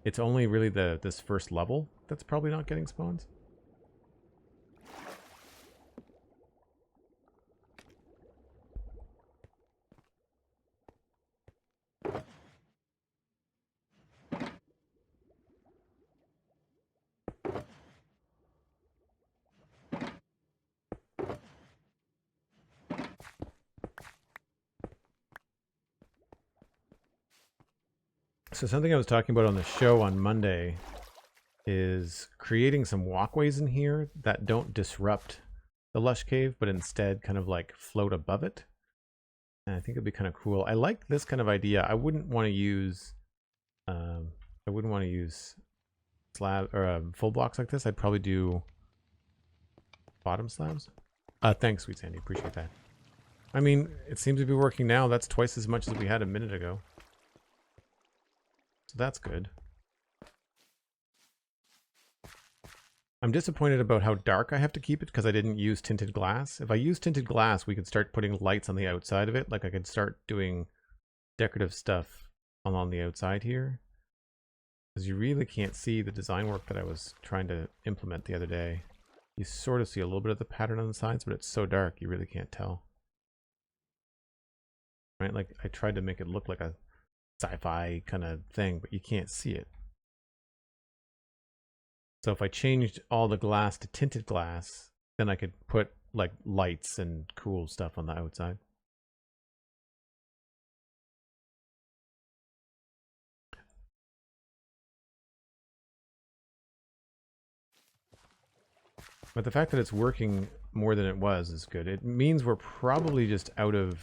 it's only really this first level that's probably not getting spawns. So something I was talking about on the show on Monday is creating some walkways in here that don't disrupt the lush cave, but instead kind of like float above it. And I think it'd be kind of cool. I like this kind of idea. I wouldn't want to use slab or full blocks like this. I'd probably do bottom slabs. Thanks, SweetSandi. Appreciate that. I mean, it seems to be working now. That's twice as much as we had a minute ago. So that's good. I'm disappointed about how dark I have to keep it because I didn't use tinted glass. If I used tinted glass, we could start putting lights on the outside of it. Like I could start doing decorative stuff along the outside here. Because you really can't see the design work that I was trying to implement the other day. You sort of see a little bit of the pattern on the sides, but it's so dark you really can't tell. Right? Like I tried to make it look like a sci-fi kind of thing, but you can't see it. So if I changed all the glass to tinted glass, then I could put like lights and cool stuff on the outside. But the fact that it's working more than it was is good. It means we're probably just out of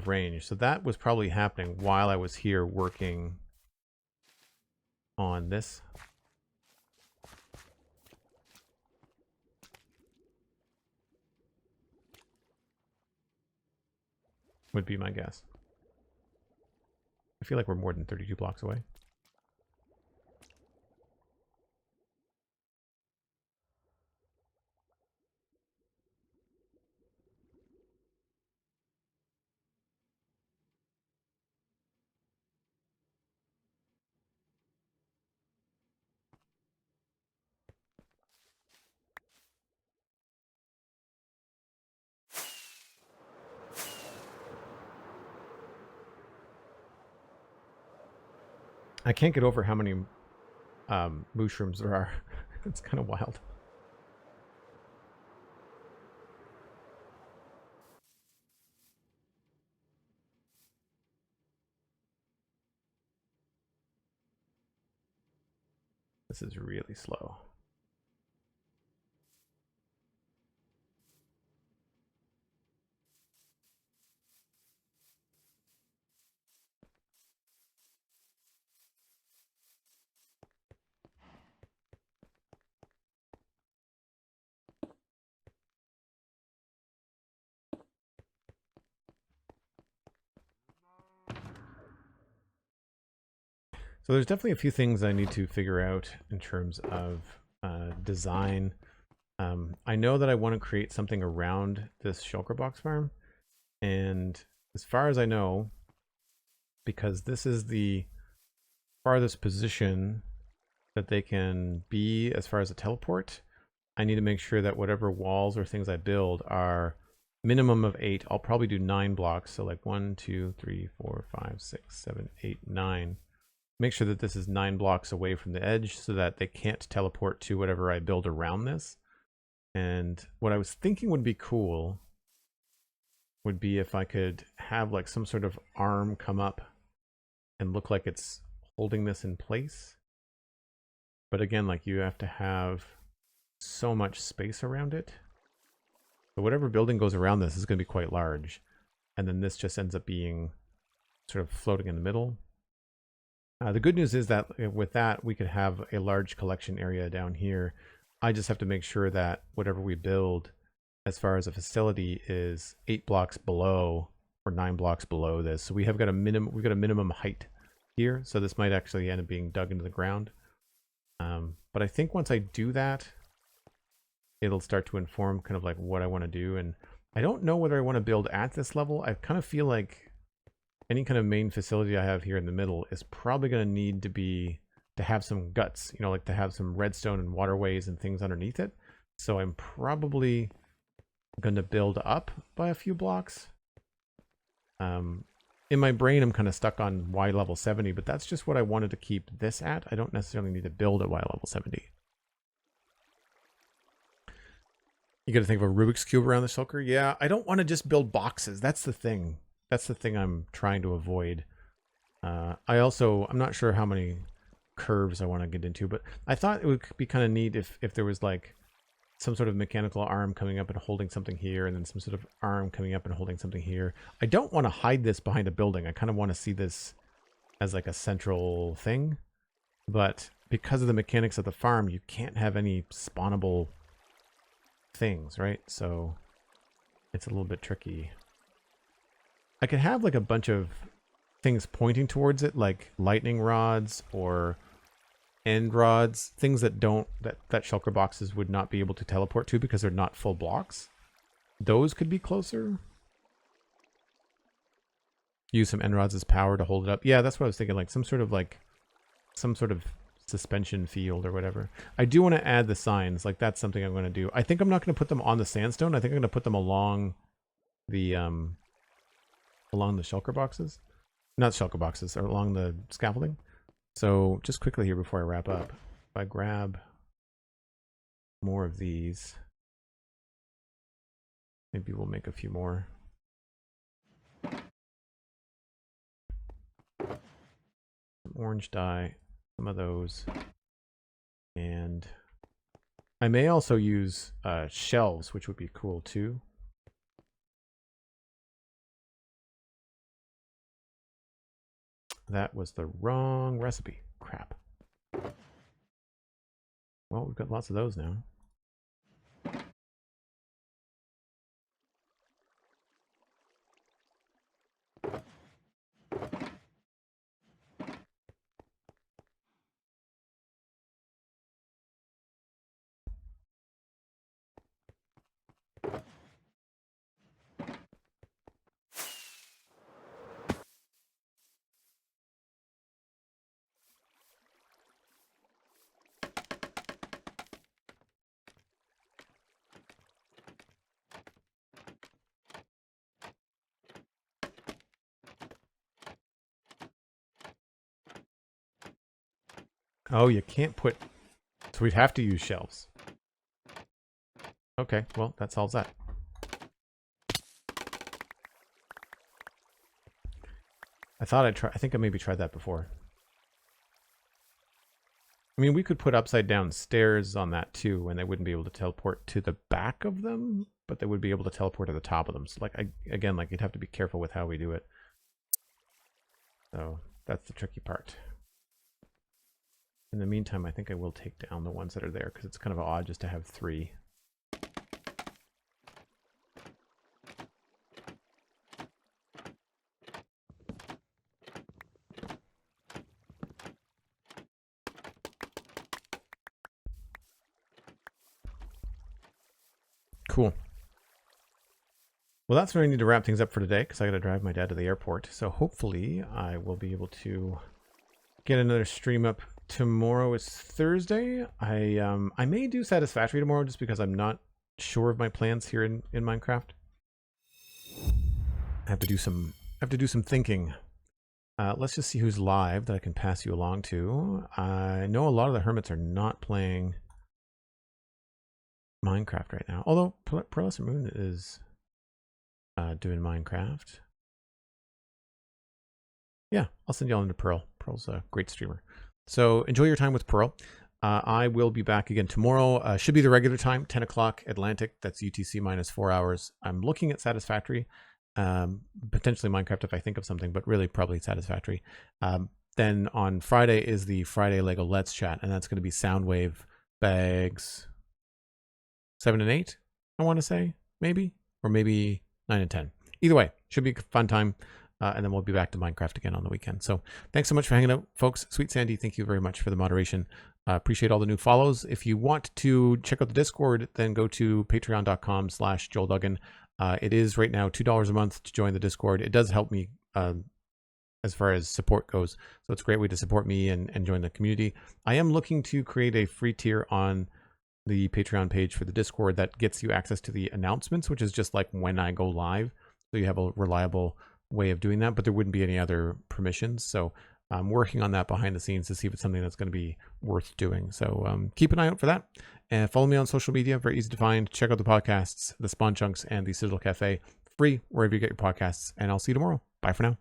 range. So that was probably happening while I was here working on this. Would be my guess. I feel like we're more than 32 blocks away. I can't get over how many mushrooms there are. It's kind of wild. This is really slow. So there's definitely a few things I need to figure out in terms of design. I know that I want to create something around this shulker box farm. And as far as I know, because this is the farthest position that they can be as far as a teleport, I need to make sure that whatever walls or things I build are minimum of 8. I'll probably do 9 blocks. So like 1, 2, 3, 4, 5, 6, 7, 8, 9. Make sure that this is 9 blocks away from the edge so that they can't teleport to whatever I build around this. And what I was thinking would be cool would be if I could have like some sort of arm come up and look like it's holding this in place. But again, like you have to have so much space around it. So whatever building goes around this is going to be quite large. And then this just ends up being sort of floating in the middle. The good news is that with that, we could have a large collection area down here. I just have to make sure that whatever we build as far as a facility is 8 blocks below or 9 blocks below this. So we've got a minimum height here. So this might actually end up being dug into the ground. But I think once I do that, it'll start to inform kind of like what I want to do. And I don't know whether I want to build at this level. I kind of feel like any kind of main facility I have here in the middle is probably going to need to have some guts, you know, like to have some redstone and waterways and things underneath it. So I'm probably going to build up by a few blocks. In my brain, I'm kind of stuck on Y level 70, but that's just what I wanted to keep this at. I don't necessarily need to build at Y level 70. You got to think of a Rubik's Cube around the shulker. Yeah, I don't want to just build boxes. That's the thing. That's the thing I'm trying to avoid. I'm not sure how many curves I want to get into, but I thought it would be kind of neat if there was like some sort of mechanical arm coming up and holding something here, and then some sort of arm coming up and holding something here. I don't want to hide this behind a building. I kind of want to see this as like a central thing. But because of the mechanics of the farm, you can't have any spawnable things, right? So it's a little bit tricky. I could have like a bunch of things pointing towards it, like lightning rods or end rods, things that that shulker boxes would not be able to teleport to because they're not full blocks. Those could be closer. Use some end rods as power to hold it up. Yeah, that's what I was thinking, like some sort of suspension field or whatever. I do want to add the signs, like that's something I'm going to do. I think I'm not going to put them on the sandstone. I think I'm going to put them along the shulker boxes. Not shulker boxes, or along the scaffolding. So just quickly here before I wrap up, if I grab more of these, maybe we'll make a few more. Some orange dye, some of those. And I may also use shelves, which would be cool too. That was the wrong recipe. Crap. Well, we've got lots of those now. Oh, you can't put... So we'd have to use shelves. Okay, well, that solves that. I thought I'd try... I think I maybe tried that before. I mean, we could put upside down stairs on that too, and they wouldn't be able to teleport to the back of them, but they would be able to teleport to the top of them. So, like, again, like, you'd have to be careful with how we do it. So that's the tricky part. In the meantime, I think I will take down the ones that are there because it's kind of odd just to have 3. Cool. Well, that's where I need to wrap things up for today because I got to drive my dad to the airport. So hopefully I will be able to get another stream up. Tomorrow is Thursday. I may do Satisfactory tomorrow just because I'm not sure of my plans here in Minecraft. I have to do some thinking. Let's just see who's live that I can pass you along to. I know a lot of the hermits are not playing Minecraft right now. Although Pearlescent Moon is doing Minecraft. Yeah, I'll send you all into Pearl. Pearl's a great streamer. So enjoy your time with Pearl. I will be back again tomorrow. Should be the regular time, 10 o'clock Atlantic. That's UTC minus 4 hours. I'm looking at Satisfactory. Potentially Minecraft if I think of something, but really probably Satisfactory. Then on Friday is the Friday Lego Let's Chat, and that's going to be Soundwave bags 7 and 8, I want to say, maybe, or maybe 9 and 10. Either way, should be a fun time. And then we'll be back to Minecraft again on the weekend. So thanks so much for hanging out, folks. SweetSandi, thank you very much for the moderation. Appreciate all the new follows. If you want to check out the Discord, then go to patreon.com/JoelDuggan. It is right now $2 a month to join the Discord. It does help me as far as support goes. So it's a great way to support me and join the community. I am looking to create a free tier on the Patreon page for the Discord that gets you access to the announcements, which is just like when I go live. So you have a reliable way of doing that, but there wouldn't be any other permissions. So I'm working on that behind the scenes to see if it's something that's going to be worth doing. So keep an eye out for that. And follow me on social media, very easy to find. Check out the podcasts, the Spawn Chunks and the Citadel Cafe, free wherever you get your podcasts. And I'll see you tomorrow. Bye for now.